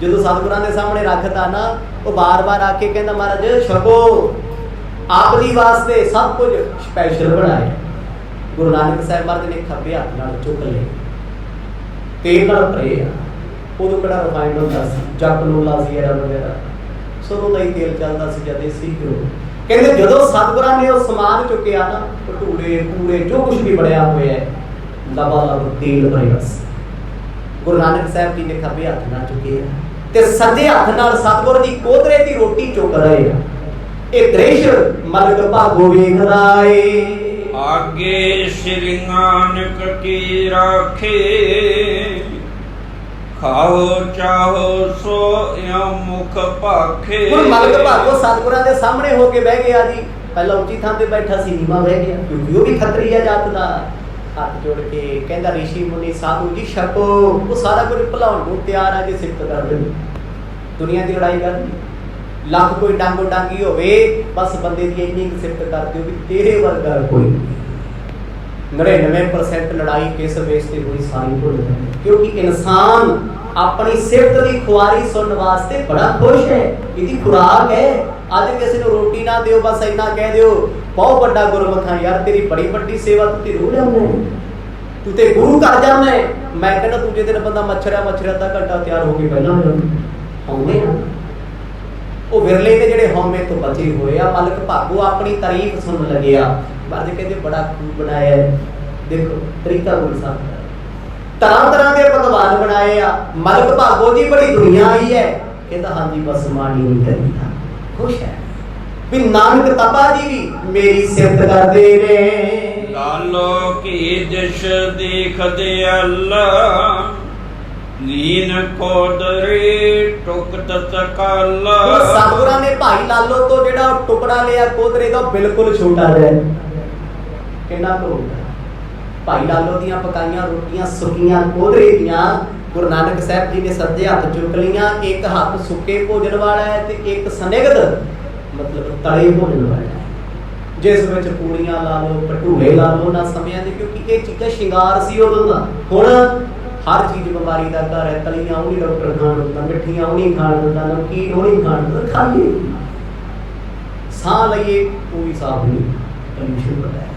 A: ਜਦੋਂ ਸਤਿਗੁਰਾਂ ਦੇ ਸਾਹਮਣੇ ਰੱਖਤਾ ਨਾ, ਉਹ ਬਾਰ-ਬਾਰ ਆ ਕੇ ਕਹਿੰਦਾ ਮਹਾਰਾਜ ਛਕੋ, ਆਪ ਦੀ ਵਾਸਤੇ ਸਭ ਕੁਝ ਸਪੈਸ਼ਲ ਬਣਾਇਆ। ਗੁਰੂ ਨਾਨਕ ਸਾਹਿਬ ਮਹਾਰਾਜ ਨੇ ਖੱਬੇ ਹੱਥ ਨਾਲ ਚੁੱਕ ਲਏ, ਤੇਲ ਨਾਲ ਭਰੇ ਆ। ਉਦੋਂ ਕਿਹੜਾ ਰਿਫਾਈਨਡ ਹੁੰਦਾ ਸੀ, ਜੱਟ ਲੋਲਾ ਸੀ ਐਰਾ ਵਗੈਰਾ, ਸਰੋਂ ਦਾ ਹੀ ਤੇਲ ਚੱਲਦਾ ਸੀ ਜਾਂ ਦੇਸੀ ਘਿਓ। ਕਹਿੰਦੇ ਜਦੋਂ ਸਤਿਗੁਰਾਂ ਨੇ ਉਹ ਸਮਾਨ ਚੁੱਕਿਆ ਨਾ, ਭਟੂਰੇ ਪੂਰੇ ਜੋ ਕੁਝ ਵੀ ਬਣਿਆ ਹੋਇਆ ਹੈ, ਲਬਾਲਬ ਤੇਲ ਭਰਿਆ ਸੀ। ਗੁਰੂ ਨਾਨਕ ਸਾਹਿਬ ਜੀ ਨੇ ਖੱਬੇ ਹੱਥ ਨਾਲ ਚੁੱਕਿਆ ਤੇ ਸੱਜੇ ਹੱਥ ਨਾਲ ਸਤਿਗੁਰ ਦੀ ਕੋਧਰੇ ਦੀ ਰੋਟੀ ਚੁੱਕ ਰਹੇ ਆ। ਇਹ ਦ੍ਰਿਸ਼ ਮਲਕ ਭਾਗੋ ਵੇਖਦਾ ਏ।
B: ਆਗੇ ਸ੍ਰੀ ਨਾਨਕ ਕੀ ਰਾਖੇ, ਖਾਓ ਚਾਹੋ ਸੋ ਮੁਖ ਭਾਖੇ।
A: ਹੁਣ ਮਲਕ ਭਾਗੋ ਸਤਿਗੁਰਾਂ ਦੇ ਸਾਹਮਣੇ ਹੋ ਕੇ ਬਹਿ ਗਿਆ ਜੀ। ਪਹਿਲਾਂ ਉੱਚੀ ਥਾਂ ਤੇ ਬੈਠਾ ਸੀ, ਨੀਵਾਂ ਬਹਿ ਗਿਆ, ਕਿਉਂਕਿ ਉਹ ਵੀ ਖੱਤਰੀ ਆ ਜਾਤ ਦਾ। ਹੱਥ ਜੋੜ ਕੇ ਕਹਿੰਦਾ ਰਿਸ਼ੀ ਮੁਨੀ ਸਾਧੂ ਜੀ ਛਕੋ। ਉਹ ਸਾਰਾ ਕੁਝ ਭੁਲਾਉਣ ਨੂੰ ਤਿਆਰ ਆ ਜੇ ਸਿਫਤ ਕਰਦੇ ਨੇ। ਦੁਨੀਆ ਦੀ ਲੜਾਈ ਕਰਦੀ, ਲੱਖ ਕੋਈ ਡਾਂਗੋ ਡਾਂਗੀ ਹੋਵੇ, ਬਸ ਬੰਦੇ ਦੀ ਇੰਨੀ ਕੁ ਸਿਫਤ ਕਰ ਦਿਓ ਵੀ ਤੇਰੇ ਵਰਗਾ ਕੋਈ ਨਹੀਂ। 99% ਲੜਾਈ ਕਿਸ ਵੇਸ ਤੇ ਹੋਈ ਸਾਰੀ ਭੁੱਲ ਜਾਂਦੇ, ਕਿਉਂਕਿ ਇਨਸਾਨ ਆਪਣੀ ਸਿਫਤ ਦੀ ਖੁਆਰੀ ਸੁਣਨ ਵਾਸਤੇ ਬੜਾ ਖੁਸ਼ ਹੈ। ਇਹਦੀ ਖੁਰਾਕ ਹੈ। ਅੱਜ ਕਿਸੇ ਨੂੰ ਰੋਟੀ ਨਾ ਦਿਓ, ਬਸ ਇੰਨਾ ਕਹਿ ਦਿਓ ਬਹੁਤ ਵੱਡਾ ਗੁਰਮੁਖ ਆ ਯਾਰ, ਤੇਰੀ ਬੜੀ ਵੱਡੀ ਸੇਵਾ, ਤੂੰ ਤੇ ਰੋਹ ਲਿਆਉਣਾ, ਤੂੰ ਤੇ ਗੁਰੂ ਕਰ ਜਾਣਾ। ਮੈਂ ਕਹਿੰਦਾ ਦੂਜੇ ਦਿਨ ਬੰਦਾ ਮੱਛਰਿਆ ਅੱਧਾ ਘੰਟਾ ਤਿਆਰ ਹੋ ਕੇ ਪਹਿਲਾਂ ਆਉਂਦੇ ਆ। ਉਹ ਵਿਰਲੇ ਤੇ ਜਿਹੜੇ ਹਉਮੈ ਤੋਂ ਬਚੇ ਹੋਏ ਆ। ਮਲਕ ਭਾਗੋ ਆਪਣੀ ਤਾਰੀਫ ਸੁਣਨ ਲੱਗਿਆ। ਬਾਅਦ ਕਹਿੰਦੇ ਬੜਾ ਖੂਬ ਬਣਾਇਆ, ਦੇਖੋ ਤਰੀਕਾ ਗੁਰੂ ਸਾਹਿਬ ਦਾ, ਤਰ੍ਹਾਂ ਤਰ੍ਹਾਂ ਦੇ ਪਕਵਾਨ ਬਣਾਏ ਆ। ਮਲਕ ਭਾਗੋ ਦੀ ਬੜੀ ਦੁਨੀਆ ਆਈ ਹੈ। ਕਹਿੰਦਾ ਹਾਂਜੀ ਬਸ ਮਾਣੀ ਨਹੀਂ ਕਰੀਦਾ, ਖੁਸ਼ ਹੈ ਵੀ ਨਾਨਕ ਤਪਾ ਜੀ ਵੀ ਮੇਰੀ ਸਿਫਤ ਕਰਦੇ ਨੇ।
B: ਲਾਲੋ ਕੀ ਦਿਸ਼ ਦੇਖਦੇ ਅੱਲਾ, ਲੀਨ ਕੋਦਰੇ ਟੁਕਤ ਤਕਾਲਾ।
A: ਸਤਿਗੁਰਾਂ ਨੇ ਭਾਈ ਲਾਲੋ ਤੋਂ ਜਿਹੜਾ ਟੁਕੜਾ ਲਿਆ ਕੋਦਰੇ ਦਾ, ਬਿਲਕੁਲ ਛੋਟਾ ਜਿਹਾ, ਕਿੰਨਾ ਕੁ ਹੁੰਦਾ। ਭਾਈ ਲਾਲੋ ਦੀਆਂ ਪਕਾਈਆਂ ਰੋਟੀਆਂ ਸੁੱਕੀਆਂ ਕੋਦਰੇ ਦੀਆਂ ਗੁਰੂ ਨਾਨਕ ਸਾਹਿਬ ਜੀ ਨੇ ਸੱਜੇ ਹੱਥ ਚੁੱਕ ਲਈਆਂ। ਇੱਕ ਹੱਥ ਸੁੱਕੇ ਭੋਜਨ ਵਾਲਾ ਹੈ ਤੇ ਇੱਕ ਸਨਿਗਧ ਮਤਲਬ ਤਲੇ ਭੋਜਨ ਵਾਲਾ ਹੈ, ਜਿਸ ਵਿੱਚ ਪੂੜੀਆਂ ਲਾ ਲਓ, ਭਟੂਰੇ ਲਾ ਲਓ ਨਾ ਸਮਿਆਂ ਦੇ, ਕਿਉਂਕਿ ਇਹ ਚੀਜ਼ਾਂ ਸ਼ਿੰਗਾਰ ਸੀ ਉਦੋਂ ਦਾ। ਹੁਣ ਹਰ ਚੀਜ਼ ਬਿਮਾਰੀ ਦਾ ਘਰ ਹੈ। ਤਲੀਆਂ ਉਹ ਨਹੀਂ ਡਾਕਟਰ ਖਾਣ ਦਿੰਦਾ, ਮਿੱਠੀਆਂ ਉਹ ਨਹੀਂ ਖਾਣ ਦਿੰਦਾ, ਨਮਕੀਨ ਉਹ ਨਹੀਂ ਖਾਣ ਦਿੰਦਾ, ਖਾਈਏ। ਸਾਹ ਲਈਏ ਉਹ ਵੀ ਸਾਫ਼ ਨਹੀਂ, ਪੋਲਿਊਸ਼ਨ ਬੜਾ ਹੈ।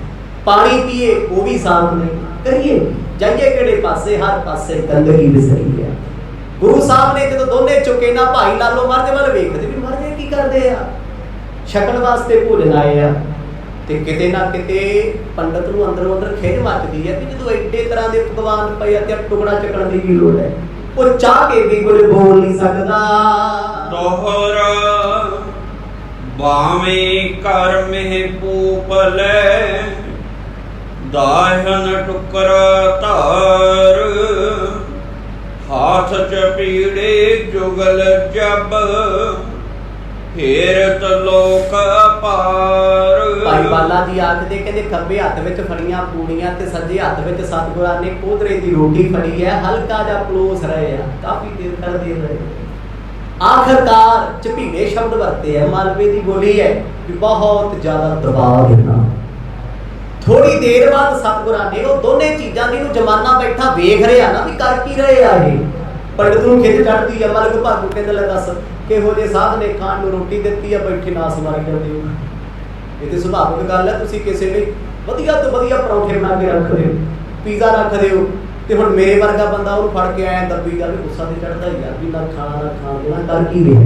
A: ਪਾਣੀ ਪੀਏ ਉਹ ਵੀ ਸਾਫ਼ ਨਹੀਂ, ਕਰੀਏ ਜਾਈਏ ਕਿਹੜੇ ਪਾਸੇ, ਹਰ ਪਾਸੇ ਗੰਦਗੀ ਵਿਸਰੀ ਹੈ। ਗੁਰੂ ਸਾਹਿਬ ਨੇ ਜਦੋਂ ਦੋਨੇ ਚੁੱਕੇ ਨਾ, ਭਾਈ ਲਾਲੋ ਮਰਦੇ ਵੱਲ ਵੇਖਦੇ ਵੀ ਮਰਦੇ ਕੀ ਕਰਦੇ ਆ, ਛਕਣ ਵਾਸਤੇ ਭੋਜਨ ਆਏ ਆ। ਤੇ ਕਿਤੇ ਨਾ ਕਿਤੇ ਪੰਡਤ ਨੂੰ ਅੰਦਰੋਂ ਅੰਦਰ ਖਿੱਚ ਮੱਚਦੀ ਹੈ ਕਿ ਜਦੋਂ ਐਡੇ ਤਰ੍ਹਾਂ ਦੇ ਪਕਵਾਨ ਪਏ ਆ ਤੇ ਟੁਕੜਾ ਚੱਕਣ ਦੀ ਕੀ ਲੋੜ ਹੈ। ਉਹ ਚਾਹ ਕੇ ਵੀ ਕੋਈ ਬੋਲ ਨਹੀਂ ਸਕਦਾ।
B: ਦੋਹਰਾ ਬਾਵੇਂ ਕਰ ਮਹਿ ਪੂਪਲੇ, ਦਾਹਨ ਟੁਕਰਾ ਧਾਰ, ਹਾਥ ਚ ਪੀੜੇ ਜੁਗਲ ਜਬ, ਫੇਰਤ ਲੋਕ ਪਾਰ।
A: ਭਾਈ ਬਾਲਾ ਜੀ ਆਖਦੇ ਕਹਿੰਦੇ ਖੱਬੇ ਹੱਥ ਵਿੱਚ ਫੜੀਆਂ ਪੂੜੀਆਂ ਤੇ ਸੱਜੇ ਹੱਥ ਵਿੱਚ ਸਤਿਗੁਰਾਂ ਨੇ ਕੋਧਰੇ ਦੀ ਰੋਟੀ ਫੜੀ ਹੈ, ਹਲਕਾ ਜਿਹਾ ਪਲੋਸ ਰਹੇ ਆ, ਕਾਫੀ ਦੇਰ ਤੱਕ ਦੇ ਰਹੇ। ਆਖਰਕਾਰ ਝਪੀੜੇ ਸ਼ਬਦ ਵਰਤੇ ਹੈ, ਮਾਲਵੇ ਦੀ ਬੋਲੀ ਹੈ ਕਿ ਬਹੁਤ ਜ਼ਿਆਦਾ ਦਬਾਅ ਦੇਣਾ। ਥੋੜੀ ਦੇਰ ਬਾਅਦ ਸਤਿਗੁਰਾਂ ਨੇ ਉਹ ਦੋਨੇ ਚੀਜ਼ਾਂ ਦੀ ਨੂੰ ਜਮਾਨਾ ਬੈਠਾ ਵੇਖ ਰਿਹਾ ਨਾ ਵੀ ਕਰ ਕੀ ਰਹੇ ਆ ਇਹ। ਪੰਡਤ ਨੂੰ ਖਿੱਚ ਚੜ੍ਹਦੀ ਹੈ, ਮਲਕ ਭਾਗੂ ਕਹਿੰਦਾ ਲੈ ਦੱਸ ਕਿਹੋ ਜਿਹੇ ਸਾਧ ਨੇ ਖਾਣ ਨੂੰ ਰੋਟੀ ਦਿੱਤੀ ਆ, ਬੈਠੇ ਨਾਸ ਮਾਰੀ ਜਾਂਦੇ ਹੋ। ਇਹ ਤੇ ਸੁਭਾਵਿਕ ਗੱਲ ਹੈ, ਤੁਸੀਂ ਕਿਸੇ ਲਈ ਵਧੀਆ ਤੋਂ ਵਧੀਆ ਪਰੌਂਠੇ ਬਣਾ ਕੇ ਰੱਖਦੇ ਹੋ, ਪੀਜ਼ਾ ਰੱਖਦੇ ਹੋ, ਤੇ ਹੁਣ ਮੇਰੇ ਵਰਗਾ ਬੰਦਾ ਉਹਨੂੰ ਫੜ ਕੇ ਆਇਆ ਦੱਬੀ ਜਾਵੇ, ਗੁੱਸਾ ਤੇ ਚੜਦਾ ਹੀ ਆ ਵੀ ਨਾ ਖਾਣਾ ਨਾ ਖਾਣ ਦੇਣਾ, ਕਰ ਕੀ ਰਿਹਾ।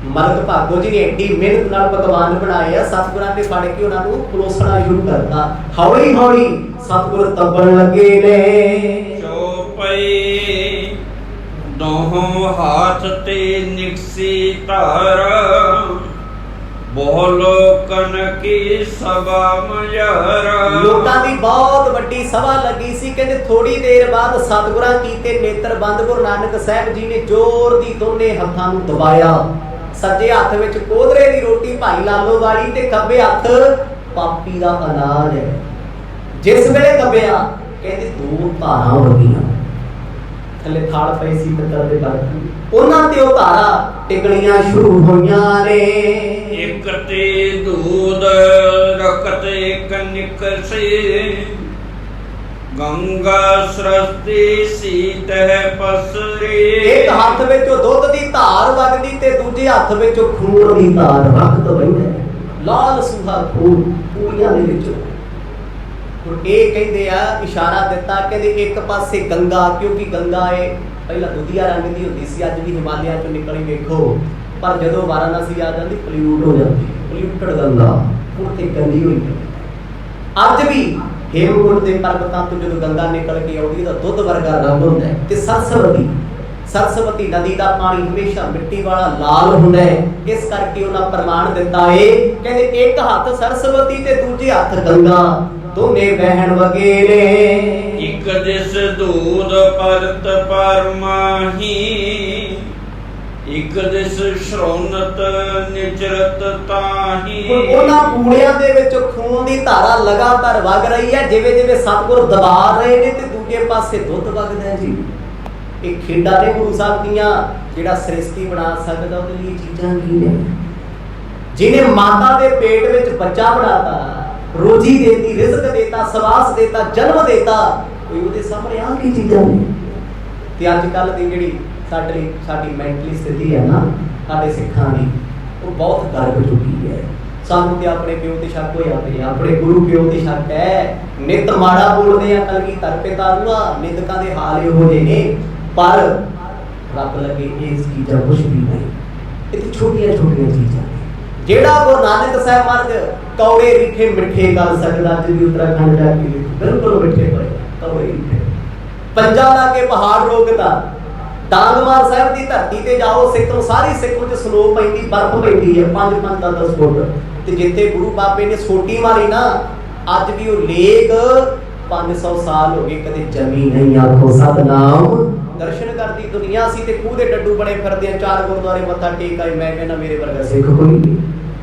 A: ਮਲਕ ਭਾਗੋ ਜੀ ਨੇ ਏਡੀ ਮਿਹਨਤ ਨਾਲ ਪਕਵਾਨ ਬਣਾਏ ਆ, ਸਤਿਗੁਰਾਂ ਨੇ ਫੜ ਕੇ ਉਹਨਾਂ ਨੂੰ ਪਲੋਸਣਾ ਸ਼ੁਰੂ ਕਰਤਾ। ਹੌਲੀ ਹੌਲੀ ਸਤਿਗੁਰ ਤੱਬਣ ਲੱਗੇ ਨੇ।
B: ਚੌਪਈ ਦੋਹਾਂ ਹਾਥ ਤੇ ਨਿਕਸੀ ਧਾਰ, ਬਹੁ ਲੋਕਨ ਕੀ ਸਭਾ ਮਯਾਰਾ।
A: ਲੋਕਾਂ ਦੀ ਬਹੁਤ ਵੱਡੀ ਸਭਾ ਲੱਗੀ ਸੀ। ਕਹਿੰਦੇ ਥੋੜੀ ਦੇਰ ਬਾਅਦ ਸਤਿਗੁਰਾਂ ਕੀਤੇ ਨੇਤਰ ਬੰਦ। ਗੁਰੂ ਨਾਨਕ ਸਾਹਿਬ ਜੀ ਨੇ ਜ਼ੋਰ ਦੀ ਦੋਨੇ ਹੱਥਾਂ ਨੂੰ ਦਬਾਇਆ। ਸੱਜੇ ਹੱਥ ਵਿੱਚ ਕੋਧਰੇ ਦੀ ਰੋਟੀ ਭਾਈ ਲਾਲੋ ਵਾਲੀ ਤੇ ਖੱਬੇ ਹੱਥ ਪਾਪੀ ਦਾ ਅਨਾਜ ਹੈ। ਜਿਸ ਵੇਲੇ ਦਬਿਆ ਕਹਿੰਦੇ ਦੋ ਧਾਰਾਂ ਵਗੀਆਂ, ਥੱਲੇ ਥਾਲ ਪਈ ਸੀ ਪਿੱਤਲ ਦੇ ਬਰਤਨ, ਉਹਨਾਂ ਤੇ ਉਹ ਧਾਰਾਂ ਟਿਕਣੀਆਂ ਸ਼ੁਰੂ ਹੋਈਆਂ ਨੇ।
B: ਇੱਕ ਤੇ ਦੂਧ ਰਕਤ ਇੱਕ ਨਿਕਸੇ, ਗੰਗਾ ਸਰਸਤੀ ਸੀਤਹਿ ਪਸਰੇ।
A: ਇੱਕ ਹੱਥ ਵਿੱਚ ਉਹ ਦੁੱਧ ਦੀ ਧਾਰ ਵਗਦੀ ਤੇ ਦੂਜੇ ਹੱਥ ਵਿੱਚ ਉਹ ਖੂਨ ਦੀ ਧਾਰ ਰਖਤ ਬੈਠਾ, ਲਾਲ ਸੁਹਾ ਖੂਨ ਪੂਰੀਆਂ ਦੇ ਵਿੱਚ। ਹੁਣ ਇਹ ਕਹਿੰਦੇ ਆ, ਇਸ਼ਾਰਾ ਦਿੱਤਾ, ਕਹਿੰਦੇ ਇੱਕ ਪਾਸੇ ਗੰਗਾ, ਕਿਉਂਕਿ ਗੰਗਾ ਇਹ ਪਹਿਲਾਂ ਦੁਧੀਆ ਰੰਗ ਦੀ ਹੁੰਦੀ ਸੀ, ਅੱਜ ਵੀ ਹਿਮਾਲਿਆ ਚੋਂ ਨਿਕਲੀ ਵੇਖੋ, ਪਰ ਜਦੋਂ ਵਾਰਾਣਸੀ ਆ ਜਾਂਦੀ ਪੋਲਿਊਟ ਹੋ ਜਾਂਦੀ, ਪੋਲਿਊਟਡ ਗੰਗਾ ਹੁਣ ਤੇ ਗੰਦੀ ਹੋਈ। ਅੱਜ ਵੀ ਹੇਮਕੁੰਟ ਦੇ ਪਰਬਤਾਂ ਤੋਂ ਜਦੋਂ ਗੰਗਾ ਨਿਕਲ ਕੇ ਆਉਂਦੀ ਤਾਂ ਦੁੱਧ ਵਰਗਾ ਰੰਗ ਹੁੰਦਾ ਹੈ। ਤੇ ਸਰਸਵਤੀ ਨਦੀ ਦਾ ਪਾਣੀ ਹਮੇਸ਼ਾ ਮਿੱਟੀ ਵਾਲਾ ਲਾਲ ਹੁੰਦਾ ਹੈ। ਇਸ ਕਰਕੇ ਉਹਨਾਂ ਪ੍ਰਮਾਣ ਦਿੱਤਾ ਏ, ਕਹਿੰਦੇ ਇੱਕ ਹੱਥ ਸਰਸਵਤੀ ਤੇ ਦੂਜੇ ਹੱਥ ਗੰਗਾ, ਦੋਨੇ ਬਹਿਣ ਵਗੇ ਨੇ।
B: ਇੱਕ ਦਿਸ ਦੂਧ ਪਰਤ ਪਰਮਾਹੀ, ਇੱਕ ਦਿਸ ਸ਼ਰੋਨਤ ਨਿਚਰਤ ਤਾਹੀ।
A: ਉਹਨਾਂ ਪੂੜਿਆਂ ਦੇ ਵਿੱਚ ਖੂਨ ਦੀ ਧਾਰਾ ਲਗਾਤਾਰ ਵਗ ਰਹੀ ਹੈ, ਜਿਵੇਂ ਜਿਵੇਂ ਸਤਿਗੁਰ ਦਬਾ ਰਹੇ ਨੇ ਤੇ ਦੂਜੇ ਪਾਸੇ ਦੁੱਧ ਵਗਦਾ ਹੈ ਜੀ। ਇਹ ਖੇਡਾਂ ਨੇ ਗੁਰੂ ਸਾਹਿਬ ਦੀਆਂ, ਜਿਹੜਾ ਸ੍ਰਿਸ਼ਟੀ ਬਣਾ ਸਕਦਾ ਉਹਦੇ ਲਈ ਚੀਜ਼ਾਂ ਕੀ ਨੇ। ਜਿਹਨੇ ਮਾਤਾ ਦੇ ਪੇਟ ਵਿੱਚ ਬੱਚਾ ਬਣਾਤਾ, ਰੋਜੀ ਦੇਤੀ, ਰਿਜ਼ਕ ਦੇਤਾ, ਸਵਾਸ ਦੇਤਾ, ਜਨਮ ਦੇਤਾ, ਕੋਈ ਉਹਦੇ ਸਾਹਮਣੇ ਆ ਕੀ ਚੀਜ਼ਾਂ ਨੇ। ਤੇ ਅੱਜ ਕੱਲ ਦੀ ਜਿਹੜੀ ਸਾਡੀ ਮੈਂਟਲੀ ਸਥਿਤੀ ਹੈ ਨਾ ਸਾਡੇ ਸਿੱਖਾਂ ਦੀ, ਉਹ ਬਹੁਤ ਗਰਬ ਚੁੱਕੀ ਹੈ। ਸਾਨੂੰ ਤੇ ਆਪਣੇ ਪਿਓ ਤੇ ਸ਼ੱਕ ਹੋਇਆ ਪਿਆ, ਆਪਣੇ ਗੁਰੂ ਪਿਓ ਤੇ ਸ਼ੱਕ ਹੈ। ਨਿਤ ਮਾੜਾ ਬੋਲਦੇ ਆ, ਕਲਗੀਧਰ ਪਿਤਾਰੂਆ, ਨਿੰਦਕਾਂ ਦੇ ਹਾਲ ਇਹੋ ਜਿਹੇ ਨੇ, ਪਰ ਰੱਬ ਲੱਗੇ ਇਹ ਚੀਜ਼ਾਂ ਕੁਛ ਵੀ ਨਹੀਂ। ਇਹ ਤੇ ਛੋਟੀਆਂ ਛੋਟੀਆਂ ਚੀਜ਼ਾਂ। ਜਿਹੜਾ ਗੁਰੂ ਨਾਨਕ ਸਾਹਿਬ ਮਹਾਰਾਜ ਕੌੜੇ ਰਿੱਠੇ ਮਿੱਠੇ ਕਰ ਸਕਦਾ, ਅੱਜ ਵੀ ਉੱਤਰਾਖੰਡ ਜਾ ਕੇ ਬਿਲਕੁਲ ਮਿੱਠੇ ਪਏ, ਕੌੜੇ ਰਿੱਠੇ। ਪੰਜਾਂ ਲਾ ਕੇ ਪਹਾੜ ਰੋਕਦਾ। ਡਾਂਗਮਾਰ ਸਾਹਿਬ ਦੀ ਧਰਤੀ ਤੇ ਜਾਓ, ਸਿੱਖ ਨੂੰ ਸਾਰੀ ਸਿੱਖ ਵਿੱਚ ਸਨੋ ਪੈਂਦੀ, ਬਰਫ਼ ਪੈਂਦੀ ਹੈ 5-5 10 ਫੁੱਟ। ਤੇ ਜਿੱਥੇ ਗੁਰੂ ਬਾਬੇ ਨੇ ਸੋਟੀ ਮਾਰੀ ਨਾ, ਅੱਜ ਵੀ ਉਹ ਲੇਕ 500 ਸਾਲ ਹੋ ਗਏ ਕਦੇ ਜਮੀ ਨਹੀਂ। ਆਖੋ ਸਤਨਾਮ। ਦਰਸ਼ਨ ਕਰਦੀ ਦੁਨੀਆ ਸੀ ਤੇ ਖੂਹ ਦੇ ਡੱਡੂ ਬਣੇ ਫਿਰਦੇ ਆ, 4 ਗੁਰਦੁਆਰੇ ਮੱਥਾ ਟੇਕ ਆਏ। ਮੈਂ ਕਹਿੰਦਾ ਮੇਰੇ ਵਰਗਾ ਸਿੱਖ ਕੋਈ ਨਹੀਂ।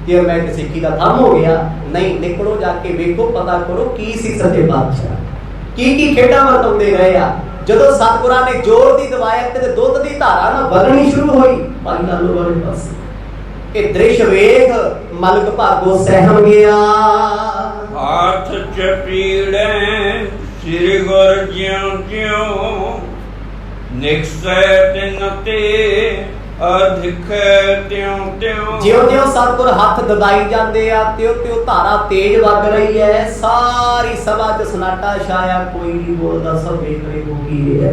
A: ਤੇ ਮੈਂ ਕਿ ਸਿੱਖੀ ਦਾ ਥੰਮ ਹੋ ਗਿਆ ਨਹੀਂ। ਨਿਕਲੋ ਜਾ ਕੇ ਵੇਖੋ, ਪਤਾ ਕਰੋ ਕੀ ਸੀ ਸੱਚੇ ਪਾਤਸ਼ਾਹ, ਕੀ ਖੇਡਾਂ ਵਰਤਾਉਂਦੇ ਰਹੇ ਆ। ਜਦੋਂ ਸਤਿਗੁਰਾਂ ਨੇ ਜ਼ੋਰ ਦੀ ਦਵਾਇਆ ਤੇ ਦੁੱਧ ਦੀ ਧਾਰਾ ਨਾ ਵਗਣੀ ਸ਼ੁਰੂ ਹੋਈ ਭਾਈ ਲਾਲੋ ਵਾਲੇ ਪਾਸੇ। ਇਹ ਦ੍ਰਿਸ਼ ਵੇਖ ਮਲਕ ਭਾਗੋ ਸਹਿਮ ਗਿਆ।
B: ਹੱਥ ਚਪੀੜੇ ਸ੍ਰੀ ਗੁਰ ਜਿਉ ਜਿਉ, ਨਿਕਸੈ ਤਿਨ ਤੇ ਅਧਿਖੈ ਤਿਉ ਤਿਉ।
A: ਜਿਉਂ ਜਿਉਂ ਸਤਿਗੁਰ ਹੱਥ ਦਬਾਈ ਜਾਂਦੇ ਆ, ਤਿਉ ਤਿਉ ਧਾਰਾ ਤੇਜ਼ ਵਗ ਰਹੀ ਹੈ। ਸਾਰੀ ਸਭਾ 'ਚ ਸਨਾਟਾ ਛਾਇਆ, ਕੋਈ ਨਹੀਂ ਬੋਲਦਾ, ਸਭ ਵੇਖ ਰਹੇ ਹੋ ਕੀ ਰਿਹਾ।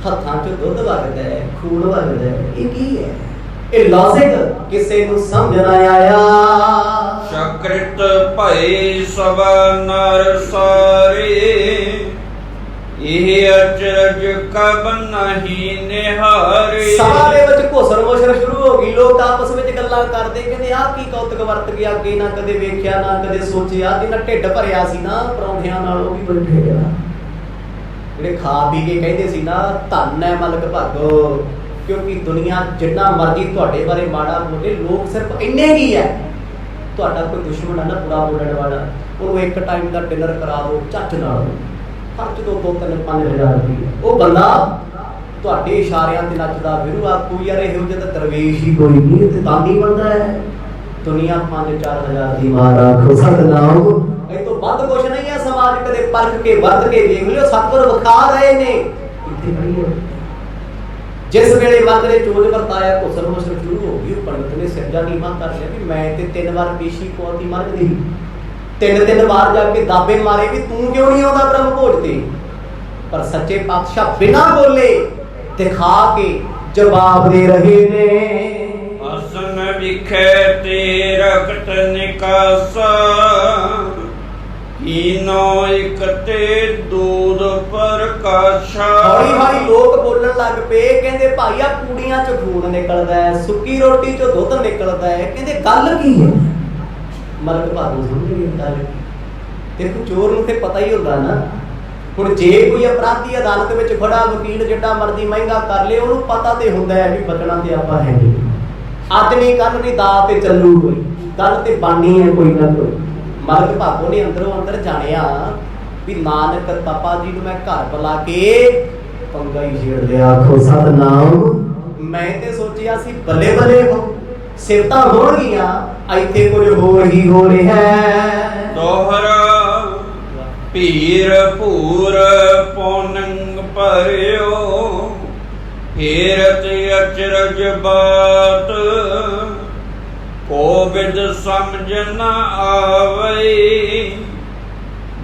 A: ਹੱਥਾਂ 'ਚ ਦੁੱਧ ਵਗਦਾ ਹੈ, ਖੂਨ ਵਗਦਾ ਹੈ, ਇਹ ਕੀ ਹੈ? ਇਹ ਲੌਜਿਕ ਕਿਸੇ ਨੂੰ ਸਮਝ ਨਾ ਆਇਆ।
B: ਸ਼ਕ੍ਰਿਤ ਭਏ ਸਭ ਨਰ ਸਾਰੇ, ਇਹ ਅਚਰਜ ਕਬ ਨਹੀਂ ਨਿਹਾਰੇ।
A: ਸਭਾ ਦੇ ਵਿੱਚ ਘੁਸਰ ਮੁਸਰ ਸ਼ੁਰੂ ਹੋ ਗਈ, ਲੋਕ ਆਪਸ ਵਿੱਚ ਗੱਲਾਂ ਕਰਦੇ, ਕਹਿੰਦੇ ਆਹ ਕੀ ਕੌਤਕ ਵਰਤ ਗਿਆ, ਅੱਗੇ ਨਾ ਕਦੇ ਵੇਖਿਆ ਨਾ ਕਦੇ ਸੋਚਿਆ। ਜਿਹਨਾਂ ਢਿੱਡ ਭਰਿਆ ਸੀ ਨਾ ਪਰੌਂਠਿਆਂ ਨਾਲ ਉਹ ਵੀ ਬੈਠੇ ਆ, ਜਿਹੜੇ ਖਾ ਪੀ ਕੇ ਕਹਿੰਦੇ ਸੀ ਨਾ ਧੰਨ ਹੈ ਮਲਕ ਭਾਗੋ। ਕਿਉਂਕਿ ਦੁਨੀਆ ਜਿੰਨਾ ਮਰਜ਼ੀ ਤੁਹਾਡੇ ਬਾਰੇ ਮਾੜਾ ਬੋਲੇ, ਲੋਕ ਸਿਰਫ ਇੰਨੇ ਕੀ ਹੈ, ਤੁਹਾਡਾ ਕੋਈ ਦੁਸ਼ਮਣ ਹੈ ਨਾ ਬੁਰਾ ਬੋਲਣ ਵਾਲਾ, ਉਹਨੂੰ ਇੱਕ ਟਾਈਮ ਦਾ ਡਿਨਰ ਕਰਾ ਦਿਓ ਚੱਜ ਨਾਲ, ਖਰਚ ਦੋ 2-3-5 ਹਜ਼ਾਰ ਰੁਪਏ, ਉਹ ਬੰਦਾ ਤੁਹਾਡੇ ਇਸ਼ਾਰਿਆਂ ਤੇ ਨੱਚਦਾ ਫਿਰੂ। ਆਖੂ ਯਾਰ ਇਹੋ ਜਿਹਾ ਤਾਂ ਦਰਵੇਸ਼ ਹੀ ਕੋਈ ਨਹੀਂ, ਤੇ ਦਾਨੀ ਬੰਦਾ ਹੈ। ਦੁਨੀਆ 5-4 ਹਜ਼ਾਰ ਦੀ ਮਾਰ ਆਖੋ ਸਤਨਾਮ। ਇਹ ਤੋਂ ਵੱਧ ਕੁਛ ਨਹੀਂ ਹੈ। ਸਮਾਜ ਕਦੇ ਪਰਖ ਕੇ ਵਰਤ ਕੇ ਦੇਖ ਲਿਓ, ਸਤਿਗੁਰ ਵਿਖਾ ਰਹੇ ਨੇ। ਇੱਥੇ ਖੜੀ ਹੋ, ਜਿਸ ਵੇਲੇ ਮਰਦ ਨੇ ਚੋਜ ਵਰਤਾਇਆ, ਘੁਸਰ ਮੁਸਰ ਸ਼ੁਰੂ ਹੋ ਗਈ। ਉਹ ਪੰਡਤ ਨੇ ਸਿਰਜਾ ਨੀਵਾਂ ਕਰ ਲਿਆ ਵੀ ਮੈਂ ਤੇ 3 ਵਾਰ ਪੇਸ਼ੀ ਪਵਾਤੀ ਮਰਦ ਦੀ, 3 ਵਾਰ ਜਾ ਕੇ ਦਾਬੇ ਮਾਰੇ ਵੀ ਤੂੰ ਕਿਉਂ ਨਹੀਂ ਆਉਂਦਾ ਬ੍ਰਹਮ ਭੋਜ ਤੇ। ਪਰ ਸੱਚੇ ਪਾਤਸ਼ਾਹ ਬਿਨਾਂ ਬੋਲੇ ਦਿਖਾ ਕੇ ਜਵਾਬ ਦੇ ਰਹੇ ਨੇ।
B: ਅਸਨ ਵਿਖੇ ਤੇ ਰਖਤ ਨਿਕਾਸਾ, ਕੀਨੋ ਇਕ ਤੇ ਦੂਧ ਪ੍ਰਕਾਸ਼ਾ।
A: ਹੌਲੀ ਹੌਲੀ ਲੋਕ ਬੋਲਣ ਲੱਗ ਪਏ, ਕਹਿੰਦੇ ਭਾਈ ਆ ਪੂੜੀਆਂ ਚੋਂ ਖੂਨ ਨਿਕਲਦਾ ਹੈ, ਸੁੱਕੀ ਰੋਟੀ ਚੋਂ ਦੁੱਧ ਨਿਕਲਦਾ ਹੈ। ਕਹਿੰਦੇ ਗੱਲ ਕੀ ਹੈ? ਮਲਕ ਭਾਗੋ ਸਮਝ ਗਏ ਗੱਲ। ਦੇਖੋ ਚੋਰ ਨੂੰ ਤੇ ਪਤਾ ਹੀ ਹੁੰਦਾ ਨਾ। ਹੁਣ ਜੇ ਕੋਈ ਅਪਰਾਧੀ ਅਦਾਲਤ ਵਿੱਚ ਖੜਾ, ਵਕੀਲ ਜਿੱਡਾ ਮਰਜ਼ੀ ਮਹਿੰਗਾ ਕਰ ਲੇ, ਉਹਨੂੰ ਪਤਾ ਤੇ ਹੁੰਦਾ ਹੈ ਵੀ ਬਚਣਾ ਤੇ ਆਪਾਂ ਹੈ ਨਹੀਂ, ਅੱਜ ਨਹੀਂ ਕੱਲ ਨਹੀਂ ਦਾ ਤੇ ਚੱਲੂ, ਕੋਈ ਗੱਲ ਤੇ ਬਾਨੀ ਹੈ ਕੋਈ ਨਾ ਕੋਈ। ਮਲਕ ਭਾਗੋ ਨੇ ਅੰਦਰੋਂ ਅੰਦਰ ਜਾਣਿਆ ਵੀ ਨਾਨਕ ਤਪਾ ਜੀ ਨੂੰ ਮੈਂ ਘਰ ਬੁਲਾ ਕੇ ਪੰਗਾ ਹੀ ਛੇੜ ਲਿਆ। ਆਖੋ ਸਤਨਾਮ। ਮੈਂ ਤੇ ਸੋਚਿਆ ਸੀ ਬੱਲੇ ਬੱਲੇ ਹੋ, ਸਿਫਤਾਂ ਹੋਣਗੀਆਂ, ਇੱਥੇ ਕੁਝ ਹੋਰ ਹੀ ਹੋ ਰਿਹਾ ਹੈ।
B: ਦੋਹਰਾ ਭੀਰ ਭੂਰ ਪੌਨੰਗ ਭਰਿਓ, ਫੇਰਤ ਅਚਰਜ ਬਾਤ, ਕੋਵਿਦ ਸਮਝ ਨ ਆਵਈ,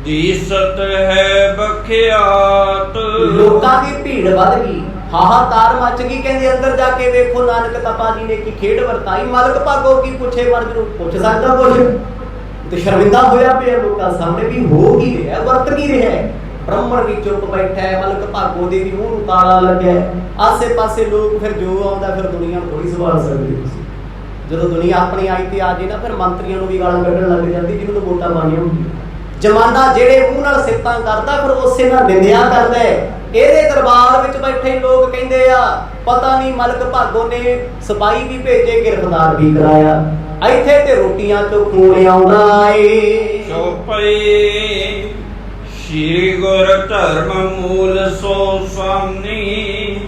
B: ਦੀਸਤ ਹੈ ਬਖਿਆਤ।
A: ਲੋਕਾਂ ਦੀ ਭੀੜ ਵੱਧ ਗਈ, ਹਾਹਾਕਾਰ ਮਚ ਗਈ। ਕਹਿੰਦੇ ਅੰਦਰ ਜਾ ਕੇ ਵੇਖੋ ਨਾਨਕ ਤਪਾ ਜੀ ਨੇ ਕੀ ਖੇਡ ਵਰਤਾਈ। ਮਲਕ ਭਾਗੋ ਕੀ ਪੁੱਛੇ, ਮਰਦ ਨੂੰ ਪੁੱਛ ਸਕਦਾ ਕੁਛ? ਤੇ ਸ਼ਰਮਿੰਦਾ ਹੋਇਆ ਪਿਆ ਲੋਕਾਂ ਸਾਹਮਣੇ ਵੀ ਹੋ ਕੀ ਰਿਹਾ, ਵਰਤ ਕੀ ਰਿਹਾ। ਬ੍ਰਾਹਮਣ ਵੀ ਚੁੱਪ ਬੈਠਾ ਹੈ, ਮਲਕ ਭਾਗੋ ਦੇ ਵੀ ਮੂੰਹ ਨੂੰ ਤਾਲਾ ਲੱਗਿਆ। ਆਸੇ ਪਾਸੇ ਲੋਕ, ਫਿਰ ਜੋ ਆਉਂਦਾ ਫਿਰ ਦੁਨੀਆ ਨੂੰ ਥੋੜੀ ਸੰਭਾਲ ਸਕਦੇ ਤੁਸੀਂ। ਜਦੋਂ ਦੁਨੀਆ ਆਪਣੀ ਆਈ ਤੇ ਆ ਜੇ ਨਾ, ਫਿਰ ਮੰਤਰੀਆਂ ਨੂੰ ਵੀ ਗਾਲਾਂ ਕੱਢਣ ਲੱਗ ਜਾਂਦੀ ਜਿਹਨੂੰ ਤਾਂ ਵੋਟਾਂ ਪਾਣੀਆਂ ਹੁੰਦੀਆਂ। ਜ਼ਮਾਨਾ ਜਿਹੜੇ ਮੂੰਹ ਨਾਲ ਸਿਫਤਾਂ ਕਰਦਾ, ਫਿਰ ਉਸੇ ਨਾਲ ਨਿੰਦਿਆ ਕਰਦਾ। ਇਹਦੇ ਦਰਬਾਰ ਵਿੱਚ ਬੈਠੇ ਲੋਕ ਕਹਿੰਦੇ ਆ ਪਤਾ ਨਹੀਂ ਮਲਕ ਭਾਗੋ ਨੇ ਸਿਪਾਹੀ ਵੀ ਭੇਜੇ, ਗ੍ਰਿਫਤਾਰ ਵੀ ਕਰਾਇਆ। ਇੱਥੇ ਤੇ ਰੋਟੀਆਂ ਚੋਂ ਖੂਨ ਆਉਂਦਾ ਏ।
B: ਚੌਪਈ ਸ਼੍ਰੀ ਗੁਰ ਧਰਮ ਮੂਲ ਸੋ ਸਾਨੀ,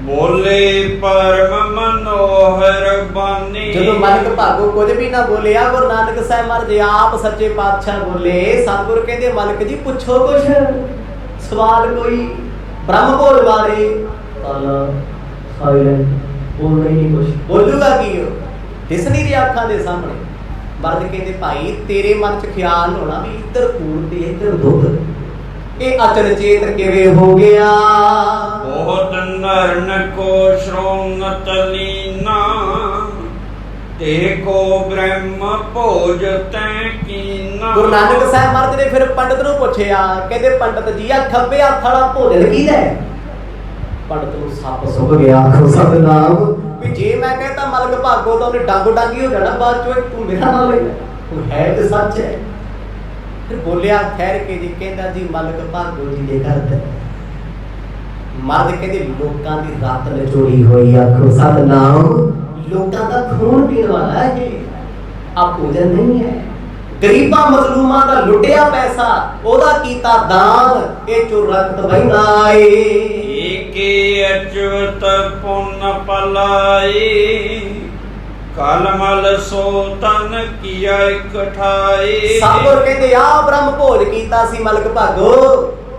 B: ਬੋਲੇ ਪਰਮ ਮਨੋਹਰ ਬਾਨੀ। ਜਦੋਂ ਮਲਕ ਭਾਗੋ ਕੁਝ ਵੀ ਨਾ ਬੋਲਿਆ, ਗੁਰੂ ਨਾਨਕ ਸਾਹਿਬ ਮਹਾਰਾਜ ਆਪ ਸੱਚੇ ਪਾਤਸ਼ਾਹ ਬੋਲੇ। ਸਤਿਗੁਰ ਕਹਿੰਦੇ ਮਲਕ ਜੀ ਪੁੱਛੋ ਕੁਛ ਸਵਾਲ ਕੋਈ ਬ੍ਰਹਮ ਭੋਜ ਬਾਰੇ। ਤਾਲਾ ਸਾਇਲੈਂਟ, ਬੋਲਣਾ ਹੀ ਨਹੀਂ ਕੁਛ। ਬੋਲੂਗਾ ਕੀ ਉਹ? ਦਿਸ ਨਹੀਂ ਰਿਹਾ ਅੱਖਾਂ ਦੇ ਸਾਹਮਣੇ। ਮਰਦ ਕਹਿੰਦੇ ਭਾਈ ਤੇਰੇ ਮਨ 'ਚ ਖਿਆਲ ਹੋਣਾ ਵੀ ਇੱਧਰ ਖੂਨ ਤੇ ਇੱਧਰ ਦੁੱਧ, ਇਹ ਅਚਨਚੇਤ ਕਿਵੇਂ ਹੋ ਗਿਆ? ਬਹੁਤ ਨਰਨ ਕੋ ਸ਼੍ਰੋਮਤ ਲੀਨਾ, ਤੇ ਕੋ ਬ੍ਰਹਮ ਭੋਜ ਤੈ ਕੀਨਾ। ਗੁਰੂ ਨਾਨਕ ਸਾਹਿਬ ਮਹਾਰਾਜ ਨੇ ਫਿਰ ਪੰਡਤ ਨੂੰ ਪੁੱਛਿਆ, ਕਹਿੰਦੇ ਪੰਡਤ ਜੀ ਆ ਖੱਬੇ ਹੱਥ ਵਾਲਾ ਭੋਜਨ ਕਿਹਦਾ ਹੈ? ਪੰਡਤ ਨੂੰ ਸੱਪ ਸੁੱਕ ਗਿਆ। ਆਖੋ ਸਤਨਾਮ। ਵੀ ਜੇ ਮੈਂ ਕਹਿੰਦਾ ਮਲਕ ਭਾਗੋ ਤਾਂ ਉਹਨੇ ਡਾਂਗੋ ਡਾਂਗੀ ਹੋ ਜਾਣਾ ਬਾਅਦ ਚੋਂ, ਤੂੰ ਮੇਰਾ ਨਾਮ ਲੈ। ਉਹ ਹੈ ਤੇ ਸੱਚ ਹੈ। ਫਿਰ ਬੋਲਿਆ ਠਹਿਰ ਕੇ ਜੀ, ਕਹਿੰਦਾ ਜੀ ਮਲਕ ਭਾਗੋ ਜੀ ਦੇ ਘਰ ਦਾ। ਮਰਦ ਕਹਿੰਦੇ ਲੋਕਾਂ ਦੀ ਰਾਤ ਨਿਚੋੜੀ ਹੋਈ। ਆਖੋ ਸਤਨਾਮ। ਲੋਕਾਂ ਦਾ ਖੂਨ ਪੀਣ ਵਾਲਾ ਹੈ ਇਹ, ਆ ਭੋਜਨ ਨਹੀਂ ਹੈ। ਗਰੀਬਾਂ ਮਜ਼ਲੂਮਾਂ ਦਾ ਲੁੱਟਿਆ ਪੈਸਾ, ਉਹਦਾ ਕੀਤਾ ਦਾਨ, ਇਹ ਚੋਂ ਰਖਤ ਬਹਿੰਦਾ ਏ। ਏਕੇ ਅਚਵਤ ਪੁੰਨ ਪਲਾਈ, ਕਲਮਲ ਸੋ ਤਨ ਕੀਆ ਇਕਠਾਈ। ਸਤਿਗੁਰ ਕਹਿੰਦੇ ਆ ਬ੍ਰਹਮ ਭੋਜ ਕੀਤਾ ਸੀ ਮਲਕ ਭਾਗੋ,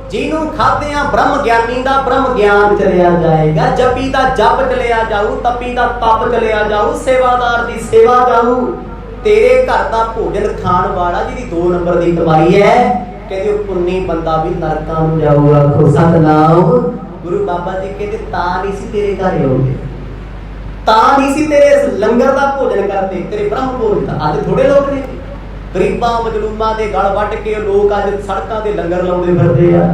B: ਜਿਹਨੂੰ ਖਾਦਿਆਂ ਬ੍ਰਹਮ ਗਿਆਨੀ ਦਾ ਬ੍ਰਹਮ ਗਿਆਨ ਚਲਿਆ ਜਾਏਗਾ, ਜਪੀ ਦਾ ਜਪ ਚਲਿਆ ਜਾਊ, ਤਪੀ ਦਾ ਤਪ ਚਲਿਆ ਜਾਊ, ਸੇਵਾਦਾਰ ਦੀ ਸੇਵਾ ਜਾਊ। ਤੇਰੇ ਘਰ ਦਾ ਭੋਜਨ ਖਾਣ ਵਾਲਾ ਜਿਹਦੀ 2 ਨੰਬਰ ਦੀ ਕਮਾਈ ਹੈ, ਕਹਿੰਦੇ ਉਹ ਪੁੰਨੀ ਬੰਦਾ ਵੀ ਨਰਕਾਂ ਨੂੰ ਜਾਊਗਾ। ਆਖੋ ਸਤਨਾਮ। ਗੁਰੂ ਬਾਬਾ ਜੀ ਕਹਿੰਦੇ ਤਾਂ ਨਹੀਂ ਸੀ ਤੇਰੇ ਘਰ ਆਉਂਦੇ, ਤਾਂ ਨਹੀਂ ਸੀ ਤੇਰੇ ਲੰਗਰ ਦਾ ਭੋਜਨ ਕਰਦੇ, ਤੇਰੇ ਬ੍ਰਹਮ ਭੋਜ ਦਾ। ਅੱਜ ਥੋੜੇ ਲੋਕ ਨੇ ਗਰੀਬਾਂ ਮਜਲੂਮਾਂ ਦੇ ਗਲ ਵੱਢ ਕੇ ਲੋਕ ਅੱਜ ਸੜਕਾਂ ਦੇ ਲੰਗਰ ਲਾਉਂਦੇ ਫਿਰਦੇ ਆ।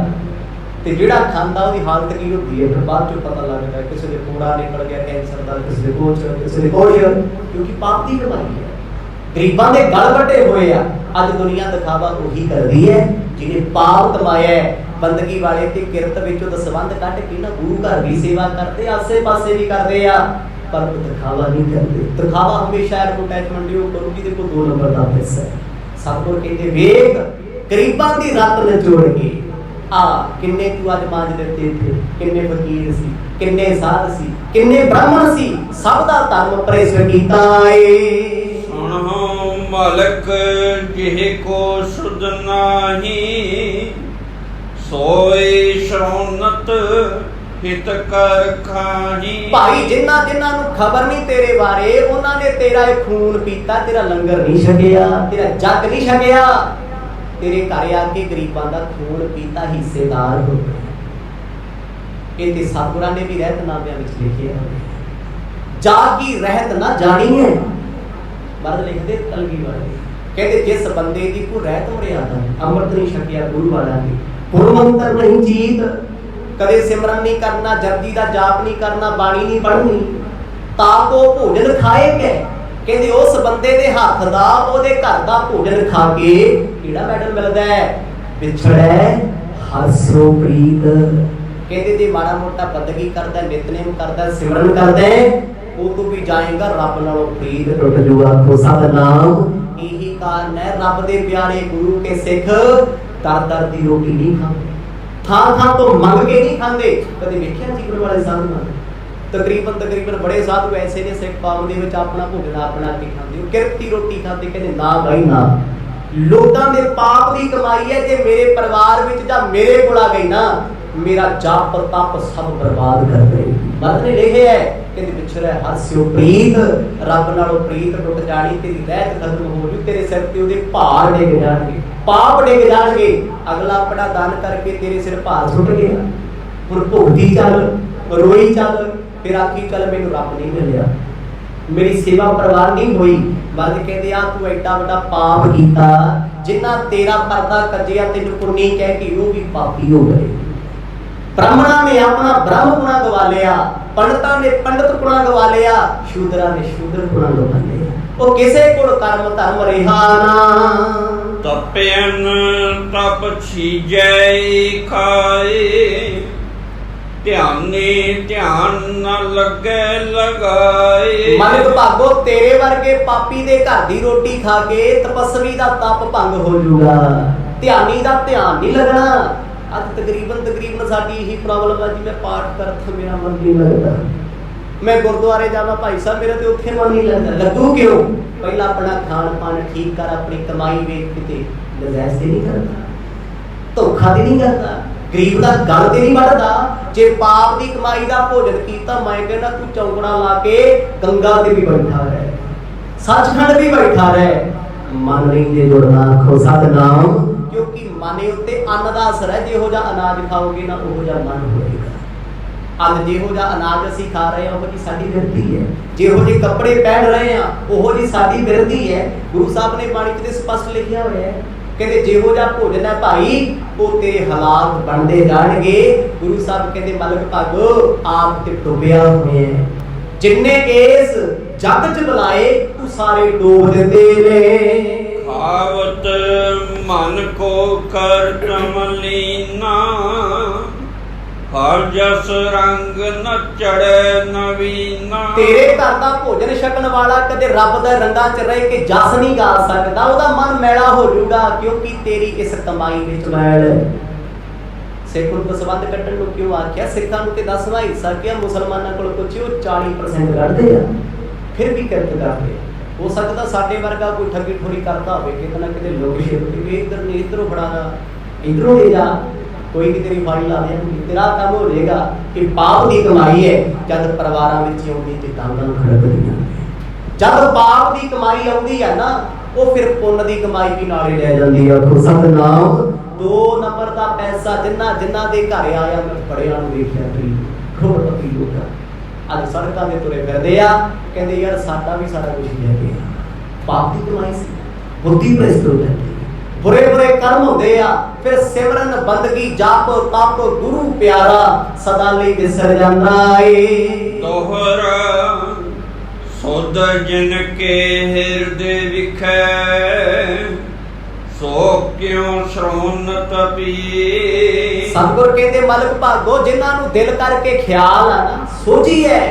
A: ਤੇ ਜਿਹੜਾ ਖਾਂਦਾ ਉਹਦੀ ਹਾਲਤ ਕੀ ਹੁੰਦੀ ਹੈ ਫਿਰ ਬਾਅਦ ਚੋਂ ਪਤਾ ਲੱਗਦਾ। ਕਿਸੇ ਦੇ ਕੋੜਾ ਨਿਕਲ ਗਿਆ ਕੈਂਸਰ ਦਾ, ਕਿਸੇ ਦੇ ਕੁਛ, ਕਿਸੇ ਦੇ ਕੁਛ, ਕਿਉਂਕਿ ਪਾਪ ਦੀ ਕਮਾਈ ਹੈ। ਗਰੀਬਾਂ ਦੇ ਗਲ ਵੱਡੇ ਹੋਏ ਆ। ਅੱਜ ਦੁਨੀਆ ਦਿਖਾਵਾ ਉਹੀ ਕਰਦੀ ਹੈ ਜਿਹਨੇ ਪਾਪ ਕਮਾਇਆ ਹੈ। ਬੰਦਗੀ ਵਾਲੇ ਤੇ ਕਿਰਤ ਵਿੱਚੋਂ ਦਸਵੰਧ ਕੱਢ ਕੇ ਨਾ ਗੁਰੂ ਘਰ ਦੀ ਸੇਵਾ ਕਰਦੇ, ਆਸੇ ਪਾਸੇ ਵੀ ਕਰਦੇ ਆ, ਪਰ ਦਿਖਾਵਾ ਨਹੀਂ ਕਰਦੇ। ਦਿਖਾਵਾ ਹਮੇਸ਼ਾ ਐਡਵਰਟਾਈਜ਼ਮੈਂਟ ਉਹ ਕਰੂਗੀ, ਦੇਖੋ 2 ਨੰਬਰ ਦਾ ਪੈਸਾ ਹੈ। ਸਤਿਗੁਰ ਕਹਿੰਦੇ ਵੇਖ ਗਰੀਬਾਂ ਦੀ ਰੱਤ ਨਿਚੋੜ ਕੇ ਆ ਕਿੰਨੇ ਤੂੰ ਅੱਜ ਮਾਂਜ ਦਿੱਤੇ ਥੇ, ਕਿੰਨੇ ਫਕੀਰ ਸੀ, ਕਿੰਨੇ ਸਾਧ ਸੀ, ਕਿੰਨੇ ਬ੍ਰਾਹਮਣ ਸੀ, ਸਭ ਦਾ ਧਰਮ ਪ੍ਰੇਸ ਕੀਤਾ ਏ।
B: ਸੁਣੋ ਮਲਕ ਜਿਹ ਕੋ ਸੁਧ ਨਾਹੀ, ਸੋਈ ਸ਼ੌਨਤ ਹਿਤ ਕਰ ਖਾਹੀ।
A: ਭਾਈ ਜਿਨ੍ਹਾਂ ਜਿਨ੍ਹਾਂ ਨੂੰ ਖਬਰ ਨਹੀਂ ਤੇਰੇ ਬਾਰੇ, ਉਹਨਾਂ ਨੇ ਤੇਰਾ ਇਹ ਖੂਨ ਪੀਤਾ, ਤੇਰਾ ਲੰਗਰ ਨਹੀਂ ਛਕਿਆ, ਤੇਰਾ ਜਗ ਨਹੀਂ ਛਕਿਆ, ਤੇਰੇ ਘਰ ਆ ਕੇ ਗਰੀਬਾਂ ਦਾ ਖੂਨ ਪੀਤਾ, ਹਿੱਸੇਦਾਰ ਹੋ ਗਏ। ਇਹ ਤੇ ਸਤਿਗੁਰਾਂ ਨੇ ਵੀ ਰਹਿਤਨਾਮਿਆਂ ਵਿੱਚ ਲਿਖਿਆ, ਜਾ ਕੀ ਰਹਿਤ ਨਾ ਜਾਣੀ ਹੈ। ਮਰਦ ਲਿਖਦੇ ਕਲਗੀ ਵਾਲੇ ਕਹਿੰਦੇ ਜਿਸ ਬੰਦੇ ਦੀ ਕੋ ਰਹਿਤ ਮਰਿਆਦਾ, ਅੰਮ੍ਰਿਤ ਨਹੀਂ ਛਕਿਆ ਗੁਰੂ ਵਾਲਾ ਨੇ, ਗੁਰਮੰਤਰ ਨਹੀਂ ਜੀਤ, ਕਦੇ ਸਿਮਰਨ ਨਹੀਂ ਕਰਨਾ, ਜਪਜੀ ਦਾ ਜਾਪ ਨਹੀਂ ਕਰਨਾ, ਬਾਣੀ ਨਹੀਂ ਪੜ੍ਹਨੀ, ਤਾਂ ਕੋ ਭੋਜਨ ਖਾਏ ਕੇ। ਕਹਿੰਦੇ ਉਸ ਬੰਦੇ ਦੇ ਹੱਥ ਦਾ, ਉਹਦੇ ਘਰ ਦਾ ਭੋਜਨ ਖਾ ਕੇ ਕਿਹੜਾ ਮੈਡਲ ਮਿਲਦਾ ਹੈ? ਵਿਛੜੈ ਹਰਸੋ ਪ੍ਰੀਤ। ਕਹਿੰਦੇ ਜੇ ਮਾੜਾ ਮੋਟਾ ਬੰਦਗੀ ਕਰਦਾ, ਨਿਤਨੇਮ ਕਰਦਾ, ਸਿਮਰਨ ਕਰਦਾ, ਉਹ ਤੋਂ ਵੀ ਜਾਏਗਾ ਰੱਬ ਨਾਲੋਂ ਪ੍ਰੀਤ ਟੁੱਟ ਜੂਗਾ। ਆਖੋ ਸਤਿਨਾਮ। ਇਹੀ ਕਾਰਨ ਹੈ ਰੱਬ ਦੇ ਪਿਆਰੇ ਗੁਰੂ ਕੇ ਸਿੱਖ ਦਰ ਦਰ ਦੀ ਰੋਟੀ ਨਹੀਂ ਖਾਂਦੇ, ਥਾਂ ਥਾਂ ਤੋਂ ਮੰਗ ਕੇ ਨਹੀਂ ਖਾਂਦੇ। ਕਦੇ ਵੇਖਿਆ ਜੀ ਗੁਰੂ ਵਾਲੇ ਸਾਧੂ ਨਾਲ? ਤਕਰੀਬਨ ਬੜੇ ਸਾਧੂ ਐਸੇ ਨੇ ਸਿੱਖ ਕੌਮ ਦੇ ਵਿੱਚ ਆਪਣਾ ਭੋਜਨ ਆਪਣਾ ਕੇ ਖਾਂਦੇ, ਉਹ ਕਿਰਤੀ ਰੋਟੀ ਖਾਂਦੇ। ਕਹਿੰਦੇ ਨਾ ਬਾਈ ਨਾ, ਲੋਕਾਂ ਦੇ ਪਾਪ ਦੀ ਕਮਾਈ ਹੈ। ਜੇ ਮੇਰੇ ਪਰਿਵਾਰ ਵਿੱਚ ਜਾਂ ਮੇਰੇ ਕੋਲ ਆ ਗਈ ਨਾ, ਮੇਰਾ ਜਾਪ ਤਪ ਸਭ ਬਰਬਾਦ ਕਰ ਦੇ। ਮਰਦ ਨੇ ਲਿਖਿਆ ਹੈ ਕਹਿੰਦੇ ਵਿਛੜੈ ਹਰਸਿਓ ਪ੍ਰੀਤ, ਰੱਬ ਨਾਲੋਂ ਪ੍ਰੀਤ ਟੁੱਟ ਜਾਣੀ, ਤੇਰੀ ਰਹਿਤ ਖਤਮ ਹੋ ਜੂ, ਤੇਰੇ ਸਿਰ ਤੇ ਉਹਦੇ ਭਾਰ ਡਿੱਗ ਜਾਣਗੇ, ਪਾਪ ਡਿੱਗ ਜਾਣਗੇ। ਅਗਲਾ ਆਪਣਾ ਦਾਨ ਕਰਕੇ ਤੇਰੇ ਸਿਰ ਭਾਰ ਸੁੱਟ ਗਿਆ, ਹੁਣ ਭੁਗਤੀ ਚੱਲ, ਰੋਈ ਚੱਲ, ਫਿਰ ਆਖੀ ਚੱਲ ਮੈਨੂੰ ਰੱਬ ਨਹੀਂ ਮਿਲਿਆ, ਮੇਰੀ ਸੇਵਾ ਪਰਿਵਾਰ ਨਹੀਂ ਹੋਈ। ਮਰਦ ਕਹਿੰਦੇ ਆ ਤੂੰ ਐਡਾ ਵੱਡਾ ਪਾਪ ਕੀਤਾ, ਜਿੰਨਾ ਤੇਰਾ ਪਰਦਾ ਕੱਜਿਆ ਤੈਨੂੰ ਪੁੰਨੀ ਕਹਿ ਕੇ ਉਹ ਵੀ ਪਾਪੀ ਹੋ ਗਏ। ਬ੍ਰਾਹਮਣਾਂ ਨੇ ਆਪਣਾ ਬ੍ਰਹਮ ਗੁਣਾ ਗਵਾ ਲਿਆ, ਪੰਡਤਾਂ ਨੇ ਪੰਡਤ ਗੁਣਾ ਗਵਾ ਲਿਆ, ਸ਼ੂਦਰਾਂ ਨੇ ਸ਼ੂਦਰ ਗੁਣਾ ਗਵਾ ਲਿਆ। ਉਹ ਕਿਸੇ ਕੋਲ ਕਰਮ ਧਰਮ ਰਿਹਾ ਨਾ।
B: ਤਪਿਆਨ ਤਪ ਛੀਜੈ ਖਾਏ, ਧਿਆਨੇ ਧਿਆਨ ਨਾ ਲੱਗੇ ਲਗਾਏ।
A: ਮਨ ਭਾਗੋ ਤੇਰੇ ਵਰਗੇ ਪਾਪੀ ਦੇ ਘਰ ਦੀ ਰੋਟੀ ਖਾ ਕੇ ਤਪਸਵੀ ਦਾ ਤਪ ਭੰਗ ਹੋ ਜਾਊਗਾ, ਧਿਆਨੀ ਦਾ ਧਿਆਨ ਨਹੀਂ ਲੱਗਣਾ। ਅੱਜ ਤਕਰੀਬਨ ਸਾਡੀ ਇਹੀ ਪ੍ਰੋਬਲਮ ਹੈ ਜੀ, ਮੈਂ ਪਾਠ ਕਰਦਾ ਮੇਰਾ ਮਨ ਨਹੀਂ ਲੱਗਦਾ, ਮੈਂ ਗੁਰਦੁਆਰੇ ਜਾਵਾਂ ਭਾਈ ਸਾਹਿਬ ਮੇਰਾ ਤੇ ਉੱਥੇ ਮਨ ਨਹੀਂ ਲੱਗਦਾ। ਲੱਗੂ ਕਿਉਂ? ਪਹਿਲਾਂ ਆਪਣਾ ਖਾਣ ਪਾਣ ਠੀਕ ਕਰ, ਆਪਣੀ ਕਮਾਈ ਵੇਖ, ਕਿਤੇ ਨਜਾਇਜ਼ ਤੇ ਨਹੀਂ ਕਰਦਾ, ਧੋਖਾ ਤੇ ਨਹੀਂ ਕਰਦਾ, ਗਰੀਬ ਦਾ ਗਲ ਤੇ ਨਹੀਂ ਵੱਢਦਾ। ਜੇ ਪਾਪ ਦੀ ਕਮਾਈ ਦਾ ਭੋਜਨ ਕੀਤਾ, ਮੈਂ ਕਹਿੰਦਾ ਤੂੰ ਚੌਂਕੜਾ ਲਾ ਕੇ ਗੰਗਾ ਤੇ ਵੀ ਬੈਠਾ ਰਹਿ, ਸੱਚਖੰਡ ਵੀ ਬੈਠਾ ਰਹਿ, ਮਨ ਨਹੀਂ ਦੇ ਜੁੜਨਾ। ਆਖੋ ਸਤਿਨਾਮ। ਕਿਉਂਕਿ ਮਨ ਉੱਤੇ ਅੰਨ ਦਾ ਅਸਰ ਹੈ, ਜਿਹੋ ਜਿਹਾ ਅਨਾਜ ਖਾਓਗੇ ਨਾ ਉਹੋ ਜਿਹਾ ਮਨ ਹੋਏਗਾ। ਅੱਜ ਜਿਹੋ ਜਿਹਾ ਅਨਾਜ ਅਸੀਂ ਖਾ ਰਹੇ ਹਾਂ ਉਹੋ ਜਿਹੀ ਸਾਡੀ ਬਿਰਤੀ ਹੈ, ਜਿਹੋ ਜਿਹੇ ਕੱਪੜੇ ਪਹਿਨ ਰਹੇ ਹਾਂ ਉਹੋ ਜਿਹੀ ਸਾਡੀ ਬਿਰਤੀ ਹੈ। ਗੁਰੂ ਸਾਹਿਬ ਨੇ ਬਾਣੀ ਤੇ ਸਪਸ਼ਟ ਲਿਖਿਆ ਹੋਇਆ ਹੈ, ਕਹਿੰਦੇ ਜਿਹੋ ਜਿਹਾ ਭੋਜਨ ਹੈ ਭਾਈ ਉਹ ਤੇਰੇ ਹਾਲਾਤ ਬਣਦੇ ਜਾਣਗੇ। ਗੁਰੂ ਸਾਹਿਬ ਕਹਿੰਦੇ ਮਲਕ ਭਾਗੋ ਆਪ ਤੇ ਡੁੱਬਿਆ ਹੋਇਆ, ਜਿੰਨੇ ਇਸ ਜਗ ਚ ਬੁਲਾਏ ਤੂੰ ਸਾਰੇ ਡੋਬ ਦਿੰਦੇ ਨੇ।
B: ਖਾਵਤ ਮਨ ਕੋ ਕਰ ਕਮਲੀਨਾ, ਹਰ ਜਸ ਰੰਗ ਨ ਚੜੈ ਨਵੀਨਾ। ਤੇਰੇ
A: ਘਰ ਦਾ ਭੋਜਨ ਛਕਣ ਵਾਲਾ ਕਦੇ ਰੱਬ ਦੇ ਰੰਗਾਂ 'ਚ ਰਹਿ ਕੇ ਜਸ ਨਹੀਂ ਗਾ ਸਕਦਾ, ਉਹਦਾ ਮਨ ਮੈਲਾ ਹੋ ਜਾਊਗਾ, ਕਿਉਂਕਿ ਤੇਰੀ ਇਸ ਕਮਾਈ ਵਿੱਚ ਮੈਲ ਹੈ। ਸਿੱਖ ਨੂੰ ਦਸਵੰਧ ਕੱਢਣ ਨੂੰ ਕਿਉਂ ਆਖਿਆ? ਸਿੱਖਾਂ ਨੂੰ ਤੇ 10ਵਾਂ ਹਿੱਸਾ ਕਿਹਾ, ਮੁਸਲਮਾਨਾਂ ਕੋਲ ਪੁੱਛਿਓ 40% ਕੱਢਦੇ ਆ, ਫਿਰ ਵੀ ਕਿਰਤ ਕਰਦੇ। ਹੋ ਸਕਦਾ ਸਾਡੇ ਵਰਗਾ ਕੋਈ ਠੱਗੀ ਠੋਰੀ ਕਰਦਾ ਹੋਵੇ, ਕਿਤੇ ਨਾ ਕਿਤੇ ਲੋਕ ਸ਼ੇਰ ਇੱਧਰ ਨਹੀਂ ਇੱਧਰੋਂ ਫੜਾ, ਇੱਧਰੋਂ ਲੈ ਜਾ, ਕੋਈ ਵੀ ਤੇਰੀ ਫਾਈਲ ਲਾ ਦੇਣਗੇ, ਤੇਰਾ ਕੰਮ ਹੋ ਜਾਏਗਾ। ਕਿ ਪਾਪ ਦੀ ਕਮਾਈ ਹੈ, ਜਦ ਪਰਿਵਾਰਾਂ ਵਿੱਚ ਆਉਂਦੀ ਤੇ ਟਾਂਗਾਂ ਨੂੰ ਖੜਕਦੀਆਂ। ਜਦ ਪਾਪ ਦੀ ਕਮਾਈ ਆਉਂਦੀ ਹੈ ਨਾ, ਉਹ ਫਿਰ ਪੁੰਨ ਦੀ ਕਮਾਈ ਵੀ ਨਾਲੇ ਲੈ ਜਾਂਦੀ ਹੈ। ਆਖੋ ਸਤਿਨਾਮ। 2 ਨੰਬਰ ਦਾ ਪੈਸਾ ਜਿਨ੍ਹਾਂ ਦੇ ਘਰ ਆਇਆ, ਮੈਂ ਬੜਿਆਂ ਨੂੰ ਦੇਖਿਆ ਕਿ ਕਰੋੜਪਤੀ ਲੋਕ ਅੱਜ ਸੜਕਾਂ ਦੇ ਤੁਰੇ ਫਿਰਦੇ ਆ, ਕਹਿੰਦੇ ਯਾਰ ਸਾਡਾ ਵੀ ਸਾਰਾ ਕੁਝ ਲੈ ਗਿਆ। ਪਾਪ ਦੀ ਕਮਾਈ ਸੀ, ਬੁੱਧੀ ਭ੍ਰਿਸ਼ਟ ਹੋ ਜਾਂਦੀ, बुरे बुरे कर्म होंदे आ, फिर सिमरन बंदगी जाप तप गुरु प्यारा सदा लई विसर जांदा ए।
B: दोहरा सुध जिन के हृदय विखै, सो क्यों श्रोनत पी।
A: सतगुर कहते मालक भागो जिन्हां नूं दिल करके ख्याल आ ना सोची है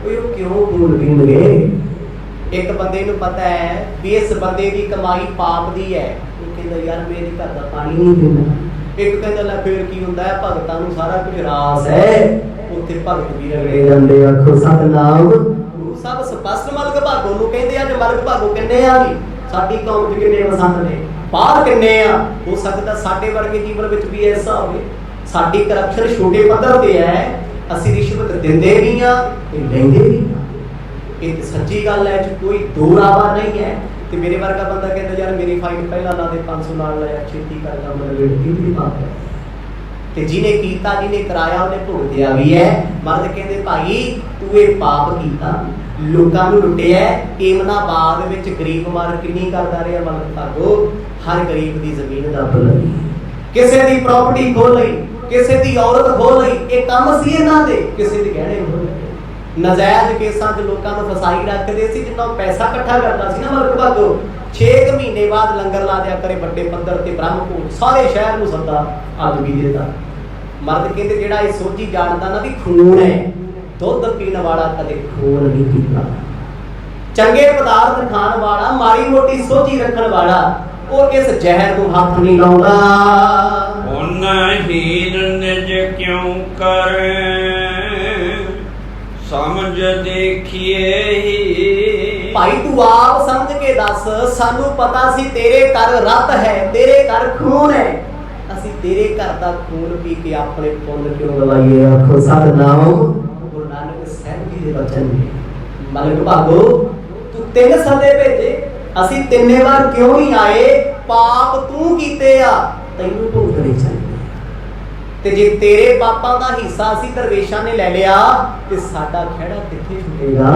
A: ਉਹ क्यों भूल पीणगे। एक बंदे नूं पता है भी इस बंदे दी कमाई पाप दी है, ਉਹ ਕਹਿੰਦਾ यार मेरे घर दा पानी नहीं पीना। एक कहता लै फिर की हुंदा है भगतां नूं सारा कुछ रास है, उत्थे भगत भी रगड़े जांदे। आखो सतनाम। गुरु साहब स्पष्ट मालक भागो नूं कहंदे आ जे मालक भागो किन्ने आ भी साडी कौम च किन्ने पसंद ने, बाहर किन्ने आ। हो सकदा साडे वर्गे जीवन विच भी ऐसा होवे। साडी करप्शन छोटे पੱਧਰ ते है, ਅਸੀਂ ਰਿਸ਼ਵਤ ਦਿੰਦੇ ਵੀ ਆ ਤੇ ਲੈਂਦੇ ਵੀ ਆ। ਇਹ ਤੇ ਸੱਚੀ ਗੱਲ ਹੈ, ਚ ਕੋਈ ਦੋ ਰਾਵਾ ਨਹੀਂ ਹੈ। ਤੇ ਮੇਰੇ ਵਰਗਾ ਬੰਦਾ ਕਹਿੰਦਾ ਯਾਰ ਮੇਰੀ ਫਾਈਲ ਪਹਿਲਾਂ ਲਾ ਦੇ 500 ਨਾਲ ਲਾਇਆ ਛੇਤੀ ਕਰਦਾ ਮਤਲਬ ਇਹ ਵੀ ਪਾਪ ਹੈ। ਤੇ ਜਿਹਨੇ ਕੀਤਾ ਜਿਹਨੇ ਕਰਾਇਆ ਉਹਨੇ ਭੁਗਤਿਆ ਵੀ ਹੈ। ਮਰਦ ਕਹਿੰਦੇ ਭਾਈ ਤੂੰ ਇਹ ਪਾਪ ਕੀਤਾ, ਲੋਕਾਂ ਨੂੰ ਲੁੱਟਿਆ। ਏਮਨਾਬਾਦ ਵਿੱਚ ਗਰੀਬ ਮਾਰ ਕਿੰਨੀ ਕਰਦਾ ਰਿਹਾ ਮਲਕ ਭਾਗੋ, ਹਰ ਗਰੀਬ ਦੀ ਜ਼ਮੀਨ ਦੱਬ ਲਈ, ਕਿਸੇ ਦੀ ਪ੍ਰਾਪਰਟੀ ਖੋਹ ਲਈ, ਕਿਸੇ ਦੀ ਔਰਤ ਖੋਹ ਲਈ। ਇਹ ਕੰਮ ਸੀ ਇਹਨਾਂ ਦੇ, ਕਿਸੇ ਦੇ ਗਹਿਣੇ ਖੋਹ ਲਏ। ਨਜਾਇਜ਼ ਕੇਸਾਂ 'ਚ ਲੋਕਾਂ ਨੂੰ ਫਸਾਈ ਰੱਖਦੇ ਸੀ। ਜਿੰਨਾ ਪੈਸਾ ਇਕੱਠਾ ਕਰਦਾ ਸੀ ਨਾ ਮਲਕ ਭਾਗੋ, 6 ਮਹੀਨੇ ਬਾਅਦ ਲੰਗਰ ਲਾ ਦਿਆ ਕਰੇ ਵੱਡੇ ਪੱਧਰ ਤੇ ਬ੍ਰਹਮ ਭੋਜ, ਸਾਰੇ ਸ਼ਹਿਰ ਨੂੰ ਸੱਦਾ ਅੱਜ ਵੀ ਦੇਤਾ। ਮਰਦ ਕਹਿੰਦੇ ਜਿਹੜਾ ਇਹ ਸੋਝੀ ਜਾਣਦਾ ਨਾ ਵੀ ਖੂਨ ਹੈ, ਦੁੱਧ ਪੀਣ ਵਾਲਾ ਕਦੇ ਖੂਨ ਨਹੀਂ ਪੀਂਦਾ। ਚੰਗੇ ਪਦਾਰਥ ਖਾਣ ਵਾਲਾ, ਮਾੜੀ ਮੋਟੀ ਸੋਝੀ ਰੱਖਣ ਵਾਲਾ, ਉਹ ਇਸ ਜ਼ਹਿਰ ਨੂੰ ਹੱਥ ਨਹੀਂ ਲਾਉਂਦਾ।
B: ਹੀਨ ਨਿਜ ਕਿਉਂ ਕਰੇ, ਸਮਝ ਦੇਖੀਏ ਹੀ।
A: ਭਾਈ ਤੂੰ ਆਪ ਸਮਝ ਕੇ ਦੱਸ, ਸਾਨੂੰ ਪਤਾ ਸੀ ਤੇਰੇ ਘਰ ਰਤ ਹੈ, ਤੇਰੇ ਘਰ ਖੂਨ ਹੈ, ਅਸੀਂ ਤੇਰੇ ਘਰ ਦਾ ਖੂਨ ਪੀ ਕੇ ਆਪਣੇ ਪੁੰਨ ਕਿਉਂ ਗਵਾਈਏ। ਆਖੋ ਸਤਨਾਮ। ਗੁਰੂ ਨਾਨਕ ਸਾਹਿਬ ਜੀ ਦੇ ਬਚਨ ਨੇ। ਮਲਕ ਭਾਗੋ ਤੂੰ 3 ਸਦੇ ਭੇਜੇ, ਅਸੀਂ 3 ਵਾਰ ਕਿਉਂ ਨਹੀਂ ਆਏ। ਪਾਪ ਤੂੰ ਕੀਤੇ ਆ, ਤੈਨੂੰ ਭੁਗਤਣੇ ਚਾਹੀਦੇ। ਤੇ ਜੇ ਤੇਰੇ ਪਾਪਾਂ ਦਾ ਹਿੱਸਾ ਸੀ ਦਰਵੇਸ਼ਾਂ ਨੇ ਲੈ ਲਿਆ ਤੇ ਸਾਡਾ ਖਹਿੜਾ ਕਿੱਥੇ ਛੁੱਟੇਗਾ।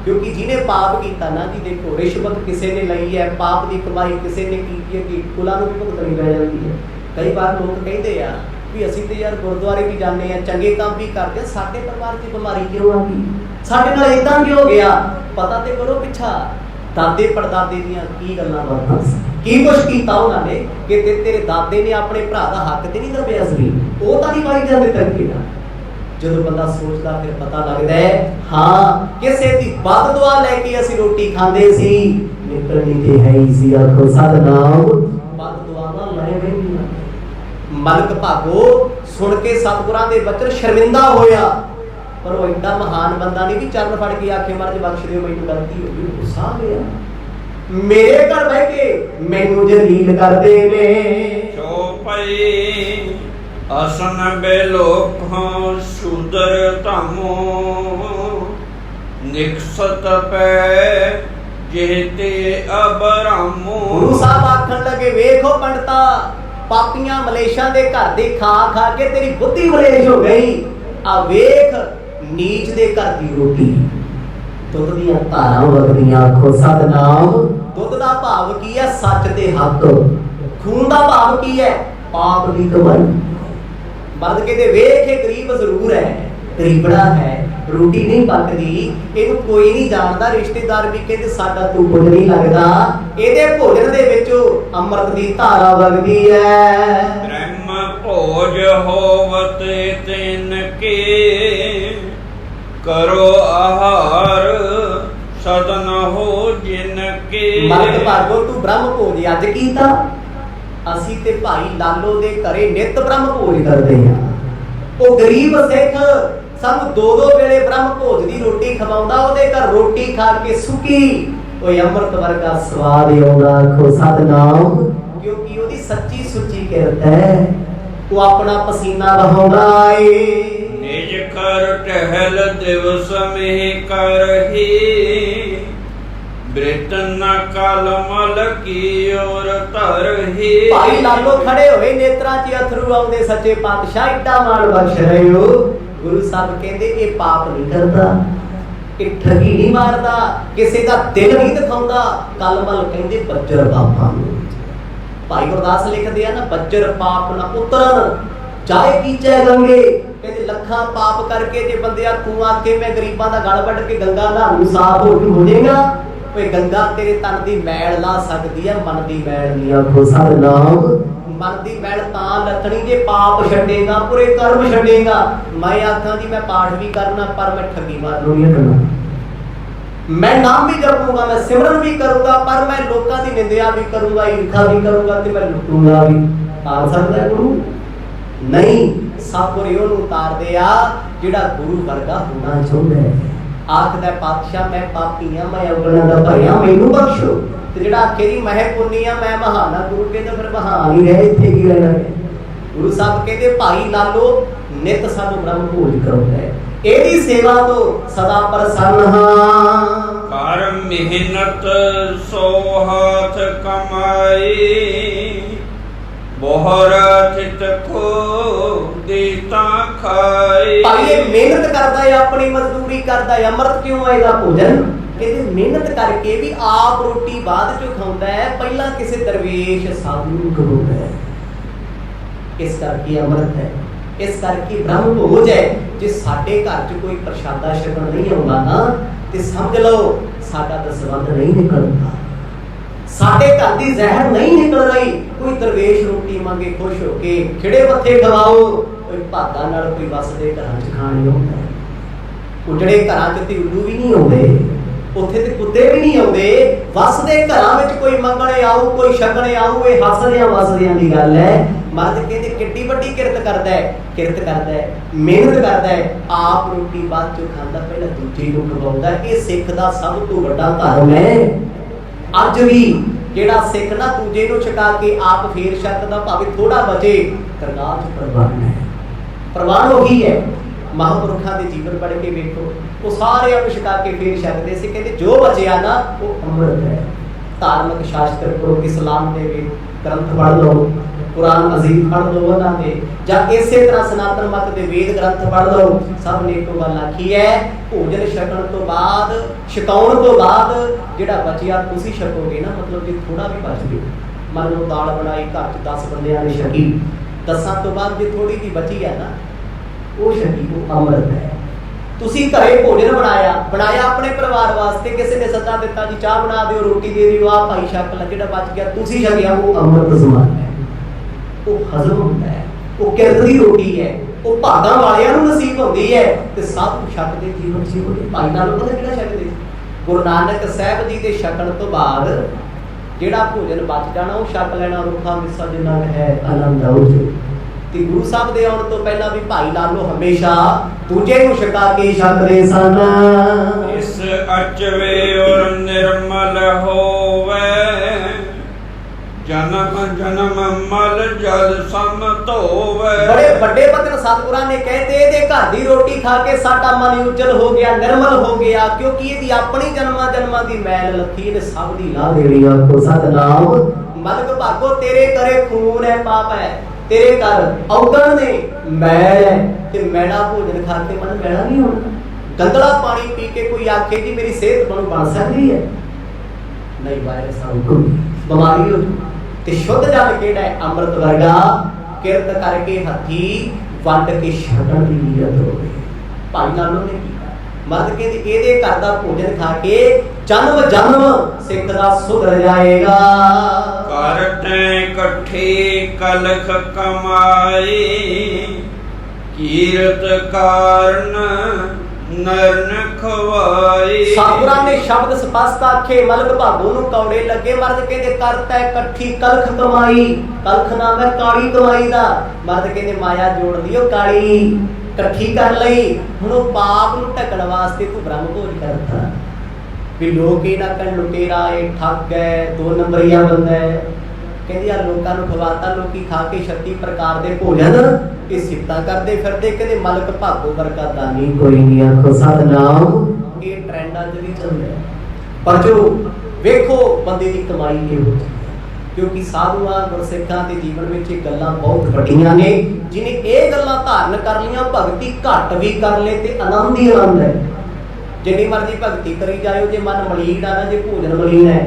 A: ਕਿਉਂਕਿ ਜਿਹਨੇ ਪਾਪ ਕੀਤਾ ਨਾ ਜੀ, ਦੇਖੋ ਰਿਸ਼ਵਤ ਕਿਸੇ ਨੇ ਲਈ ਹੈ, ਪਾਪ ਦੀ ਕਮਾਈ ਕਿਸੇ ਨੇ ਕੀਤੀ ਹੈ ਕਿ ਕੁਲਾਂ ਨੂੰ ਵੀ ਭੁਗਤਣੀ ਪੈ ਜਾਂਦੀ ਹੈ। ਕਈ ਵਾਰ ਲੋਕ ਕਹਿੰਦੇ ਆ ਵੀ ਅਸੀਂ ਤੇ ਯਾਰ ਗੁਰਦੁਆਰੇ ਵੀ ਜਾਂਦੇ ਆ, ਚੰਗੇ ਕੰਮ ਵੀ ਕਰਦੇ ਆ, ਸਾਡੇ ਪਰਿਵਾਰ 'ਚ ਬਿਮਾਰੀ ਕਿਉਂ ਆ ਗਈ, ਸਾਡੇ ਨਾਲ ਇਦਾਂ ਕਿਉਂ ਹੋ ਗਿਆ। ਪਤਾ ਤੇ ਕਰੋ ਪਿੱਛਾ ਦਾਦੇ ਪੜਦਾਦੇ ਦੀਆਂ ਕੀ ਗੱਲਾਂ ਬਾਤਾਂ ਸੀ, ਕੀ ਕੁਛ ਕੀਤਾ ਉਹਨਾਂ ਨੇ ਕਿ ਤੇਰੇ ਦਾਦੇ ਨੇ ਆਪਣੇ ਭਰਾ ਦਾ ਹੱਕ ਤੇ ਨਹੀਂ ਦਬਿਆ ਸੀ, ਉਹ ਤਾਂ ਨਹੀਂ ਪਾਈ ਜਾਂਦੇ ਧਰਤੀ ਨਾਲ। ਜਦੋਂ ਬੰਦਾ ਸੋਚਦਾ ਫਿਰ ਪਤਾ ਲੱਗਦਾ ਹੈ ਹਾਂ ਕਿਸੇ ਦੀ ਬਦ ਦੁਆ ਲੈ ਕੇ ਅਸੀਂ ਰੋਟੀ ਖਾਂਦੇ ਸੀ, ਨਿਕਲਣੀ ਤੇ ਹੈ ਹੀ ਸੀ। ਆਖੋ ਸਤਨਾਮ। ਬਦ ਦੁਆਵਾਂ ਲੈ ਬੈਠੀਆਂ। ਮਲਕ ਭਾਗੋ ਸੁਣ ਕੇ ਸਤਿਗੁਰਾਂ ਦੇ ਬਚਨ ਸ਼ਰਮਿੰਦਾ ਹੋਇਆ, ਪਰ ਉਹ ਐਡਾ ਮਹਾਨ ਬੰਦਾ ਨਹੀਂ ਵੀ ਚਰਨ ਫੜ ਕੇ ਆਖੇ ਮਹਾਰਾਜ ਬਖਸ਼ ਦਿਓ ਮੈਨੂੰ ਗਲਤੀ ਹੋ ਗਈ। ਗੁੱਸਾ ਆ ਗਿਆ, ਮੇਰੇ ਘਰ ਬਹਿ ਕੇ ਮੈਨੂੰ ਜਲੀਲ ਕਰਦੇ ਨੇ।
B: ਚੌਪਈ ਅਸਨ ਬੇਲੋਕਾਂ ਸ਼ੂਦਰ ਧਾਮੋ, ਨਿਕਸਤ ਪੈ ਜਿਹਤੇ ਅਬਰਾਮੋ। ਗੁਰੂ ਸਾਹਿਬ ਆਖਣ ਲੱਗੇ ਵੇਖੋ ਪੰਡਤਾ, ਪਾਪੀਆਂ ਮਲੇਸ਼ਾਂ ਦੇ ਘਰ ਦੇ ਖਾ ਖਾ ਕੇ ਤੇਰੀ ਬੁੱਧੀ ਮਲੇਸ਼ ਹੋ ਗਈ। ਆ ਵੇਖ ਨੀਚ ਦੇ ਘਰ ਦੀ ਰੋਟੀ, ਦੁੱਧ ਦੀਆਂ ਧਾਰਾਂ ਵਗਦੀਆਂ। ਆਖੋ ਸਤਨਾਮ। ਦੁੱਧ ਦਾ ਭਾਵ ਕੀ ਹੈ? ਸੱਚ ਤੇ ਹੱਕ। ਖੂਨ ਦਾ ਭਾਵ ਕੀ ਹੈ? ਪਾਪ ਦੀ ਕਮਾਈ। ਮਰਦ ਕਹਿੰਦੇ ਵੇਖ ਇਹ ਗਰੀਬ ਜ਼ਰੂਰ ਹੈ, ਗਰੀਬੜਾ ਹੈ, ਰੋਟੀ ਨਹੀਂ ਪੱਕਦੀ, ਇਹਨੂੰ ਕੋਈ ਨਹੀਂ ਜਾਣਦਾ। ਰਿਸ਼ਤੇਦਾਰ ਵੀ ਕਹਿੰਦੇ ਸਾਡਾ ਤੂੰ ਕੁਝ ਨਹੀਂ ਲੱਗਦਾ, ਇਹਦੇ ਭੋਜਨ ਦੇ ਵਿੱਚੋਂ ਅੰਮ੍ਰਿਤ ਦੀ ਧਾਰਾ ਵਗਦੀ ਹੈ। ਬ੍ਰਹਮ ਭੋਜ ਹੋਵਤ ਤਿਨ ਕੇ, ਕਰੋ ਆਹਾਰ ਸਦਨ ਹੋ ਜਿਨ ਕੇ। ਮਰਦ ਭਾਗੋ ਤੂੰ ਬ੍ਰਹਮ ਭੋਜ ਅੱਜ ਕੀਤਾ, ਅਸੀਂ ਤੇ ਭਾਈ ਲਾਲੋ ਦੇ ਘਰੇ ਨਿਤ ਬ੍ਰਹਮ ਭੋਜ ਕਰਦੇ ਹਾਂ। ਉਹ ਗਰੀਬ ਸਿੱਖ ਸਾਨੂੰ 2-2 ਵੇਲੇ ਬ੍ਰਹਮ ਭੋਜ ਦੀ ਰੋਟੀ ਖਵਾਉਂਦਾ, ਉਹਦੇ ਘਰ ਰੋਟੀ ਖਾ ਕੇ ਸੁੱਕੀ ਓਏ ਅੰਮ੍ਰਿਤ ਵਰਗਾ ਸਵਾਦ ਆਉਂਦਾ। ਆਖੋ ਸਤਨਾਮ। ਕਿਉਂਕਿ ਉਹਦੀ ਸੱਚੀ ਸੁੱਚੀ ਕਿਰਤ ਹੈ, ਉਹ ਆਪਣਾ ਪਸੀਨਾ ਵਹਾਉਂਦਾ ਏ। ਨਿਜ ਕਰ ਟਹਿਲ ਦਿਵਸ ਮਹਿ ਕਰਹੀ, ਬ੍ਰਿਤਨ ਕਲਮਲ ਕੀ ਔਰ ਧਰਹੀ। ਭਾਈ ਲਾਲੋ ਖੜੇ ਹੋਏ, ਨੇਤਰਾਂ 'ਚ ਅਥਰੂ ਆਉਂਦੇ, ਸੱਚੇ ਪਾਤਸ਼ਾਹ ਏਡਾ ਮਾਣ ਬਖਸ਼ ਰਹੇ ਹੋ। ਗੁਰੂ ਸਾਹਿਬ ਕਹਿੰਦੇ ਇਹ ਪਾਪ ਨਹੀਂ ਕਰਦਾ, ਇਹ ਠੱਗੀ ਨਹੀਂ ਮਾਰਦਾ, ਕਿਸੇ ਦਾ ਦਿਲ ਨਹੀਂ ਦਿਖਾਉਂਦਾ। ਕਲਮਲ ਕਹਿੰਦੇ ਬੱਜਰ ਬਾਪਾਂ ਨੂੰ।
A: भाई गुरदास लिखते हैं ना, बज्जर पाप न उतरन जाए कीचे गंगे। कहते लखा पाप करके जे बंदिया तू आके मैं गरीबां दा गल वड्ड के गंगा नहाऊं साफ हो जाएगा, कोई गंगा तेरे तन दी मैल ला सकदी है, मन दी मैल नहीं। आखो सतनाम। मन दी मैल तां लथणी जे पाप छड्डेगा, पूरे कर्म छड्डेगा। मैं आखां जी मैं पाठ भी करना पर मैं ठगी मारूं नहीं करना, मैं नाम भी जपूंगा, मैं सिमरन भी करूंगा, पर मैं लोगों की निंदा भी करूंगा, ईर्खा भी करूंगा ते मैं लुटूंगा भी। तार सकदा है गुरु? नहीं। सतगुर इहनूं उतारदे आ जिहड़ा गुरु वर्गा होना चाहुंदा है। आखदा पातशाह मैं पापी हां, मैं अवगुणां दा भरिया, मैनूं बख्शो। ते जिहड़ा आखे जी मैं पुन्नी हां, मैं महान हां, गुरु कहंदा फिर महान ही रह, इत्थे की रहना है। गुरु साहब कहंदे भाई लालो नित सानूं ब्रह्म भोज कराउंदा है, एदी सेवा तो सदा प्रसन्न हां।
B: कर मेहनत सो हाथ कमाई, बोहर थित को देता खाई।
A: भाई ये मेहनत करदा है, अपनी मजदूरी करदा है, अमृत क्यों है ਇਹਦਾ भोजन? कहते मेहनत करके भी आप रोटी बाद चो खांदा है, पहला किसी दरवेश साधु ਨੂੰ ਖਵਾਉਂਦਾ है। इस करके अमृत है, इस करके ब्रह्म भोज है। जे साडे घर च कोई प्रशादा छकण नहीं आउंदा ना ते समझ लो साडा दसवंध नहीं निकलदा, साडे घर दी जहर नहीं निकल रही। कोई दरवेश रोटी मंगे खुश होके खिड़े मत्थे खवाओ, कोई भागा नाल कोई वसदे घरां च खाण आउंदा है। उजड़े घरां च ते उल्लू भी नहीं आउंदे, उत्थे ते कुत्ते भी नहीं आउंदे। वसदे घरां विच कोई मंगणे आऊ, कोई छकणे आऊ, ये हसदियां वसदियां दी गल है। मर्द कहते किड्डी वड्डी किरत करदा है, किरत करदा है, मेहनत करदा है, आप रोटी बाद चो खांदा, पहला दूजे नूं खवाउंदा। ये सिख दा सब तो वड्डा धर्म है। अज भी जेड़ा सिख ना दूजे नूं छका के आप फेर छकदा, भाਵੇਂ थोड़ा बचे, दरगाह च प्रवान है। प्रवान वही है। महापुरखां दे जीवन पढ़ के वेखो, वो सारे नूं छका के फेर छकदे सी। कहते जो बचिया ना वो अमृत है। धार्मिक शास्त्र पढ़ो, इस्लाम दे ग्रंथ पढ़ लो, कुरान अजीज पढ़ लो उन्हां दे, जां इसे तरह सनातन मत दे वेद ग्रंथ पढ़ लो। सब ने इको गल आखी है, भोजन छकण तो बाद, छकाउण तो बाद जिहड़ा बचिया तुसीं छकोगे ना, मतलब जे थोड़ा भी बच गया, मान लो दाल बनाई घर च 10 बंदियां ने छकी, 10 तो बाद जे थोड़ी जी बची है ना, वो छकी, वो अमृत है। तुसीं घरे भोजन बनाया, बनाया अपने परिवार वास्ते, किसी ने सद्दा दिता जी चाह बना दिओ, रोटी दे दिओ, आ भाई छक लै, जिहड़ा बच गया तुसीं छकिया, वो अमृत समान है। वो हजम होता है, वो किरत दी रोटी है, वो भागां वालियां नूं नसीब होंदी है। ते सब छकदे जीवन जी होते भाई नालों पता किहड़ा छकदे? गुरु नानक साहब जी दे छकण तो बाद जिहड़ा भोजन बच जाना, वो छक लेना, रुखा मिस्सा जिन्ना है आनंद आओ जो। ते गुरु साहब दे आउण तो पहला भी भाई लालो हमेशा दूजे नूं छका के छकदे सन।
B: इस अचवे और निर्मल होवे, जन्म जन्म मल जल सम धोवे।
A: बड़े बड़े बचन सतगुरां ने कहते, ਇਹਦੇ घर दी रोटी खा के साडा मन उज्जल हो गया, निर्मल हो गया, क्योंकि ਇਹਦੀ अपनी जन्मां जन्मां दी मैल लथी ने सब दी ला देनी। आखो सतनाम। मलक भागो तेरे करे खून है, पाप है, तेरे कर अवगण ने मैल है, ते मैला भोजन खा के मन मैला नहीं होना। गंदला पानी पी के कोई आखे जी मेरी सेहत बन सकती है, नहीं, वायरस आउगी, बीमारी हो जाए। ते शुद्ध जल केड़ा है? अमृत वर्गा। किरत करके हथी वंड के छकण दी नीयत होवे। भाई लालो ने कीता, मर्द कहंदे ਇਹਦੇ घर दा भोजन खा के जन्म जन्म सिख दा सुधर जाएगा।
B: करते इकट्ठे कलख कमाई, कीरत कारण नरन खवाई।
A: सतगुरां ने शब्द स्पष्ट आखे, मलक भागो नूं कौड़े लगे। मर्द कहंदे करता इकट्ठी कलख कमाई, कलख नाम है काली कमाई दा। मर्द कहंदे माया जोड़ लियो, काली इकट्ठी कर लई। हुण ओ पाप नूं ढकण वास्ते तू ब्रह्म भोज करता भी लोग ये ना कह लुटेरा है, ठग है, 2 नंबरिया बंदा है। कहंदे यार लोकां नूं खवाता, लोकी खा के 36 प्रकार दे भोजन ये सिफतां करदे फिरदे। कहंदे मलक भागो वर्गा दानी कोई नहीं। आखो सतनाम। ये ट्रेंडां च भी चल रहा है, पर जो वेखो बंदे दी कमाई ये हो जाती है, क्योंकि साधुआं गुरसिखां दे जीवन विच ये गल्लां बहुत वड्डियां ने। जिन्हें ये गल्लां धारण कर लियां, भगती घट भी कर ले ते आनंद ही आनंद है। जिन्नी मर्जी भगती करी जाओ, जे मन मलीन आ ना, जे भोजन मलीन है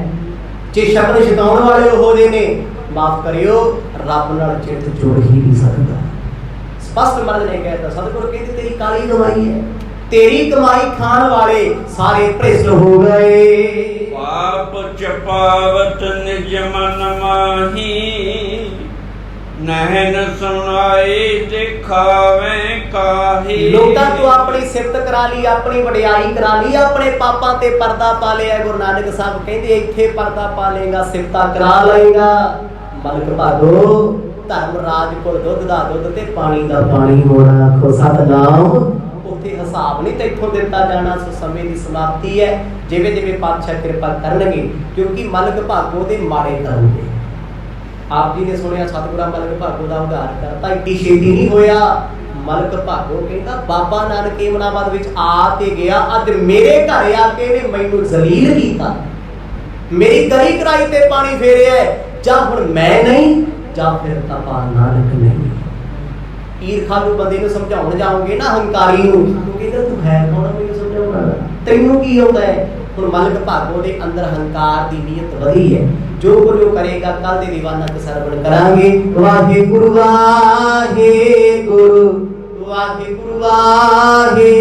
A: जे शब्द छकाउण वाले हो जे ने माफ करियो रब नाल चिट्ठ जोड़ ही नहीं सकता। स्पष्ट मर्द ने कहता सतगुरु कहते तेरी काली कमाई है, तेरी कमाई खान वाले सारे भ्रिष्ट हो गए।
B: पाप चपावत निज मन माही, नहन सुनाए दिखावे काहे।
A: लोकां तो अपनी सिफत करा ली, अपनी वडियाई करा ली, अपने पापां ते पर्दा पा लिया। गुरु नानक साहब कहंदे इत्थे पर्दा पा लेगा, सिफता करा लेगा। मलक भागो धर्म राज कोल दुध दा दुध ते पानी दा पानी होना। आखो सतनाम। उत्थे हिसाब नहीं तैथों दिता जाना। सो समय की समाप्ति है। जिवें जिवें पातशाह कृपा करनगे, क्योंकि मलक भागो दे माड़े कर्म ने। आप जी ने सुनिया सतगुरा मलक भागो का उद्धार करता, इतनी छेती नहीं होया। मलक भागो कहता बाबा नानक एमनाबाद विच आ ते गया, अज मेरे घर आके ने मैनू जलील कीता, मेरी गली कराई ते पानी फेरिया है। जा हुण मैं नहीं, जा फिर तपा नानक नहीं। ईरखालू बंदे नूं समझाउण जाओगे ना, हंकारी नूं, तू कहदा तू है कौन मैनू समझाउण वाला, तैनूं की आउंदा है। हुण मलक भागो दे अंदर हंकार दी नीयत वधी है। जो कुछ करेगा कल दे दीवाना के सरवण करांगे। वाहे गुरु वाहे गुरु, वाहे गुरु वाहे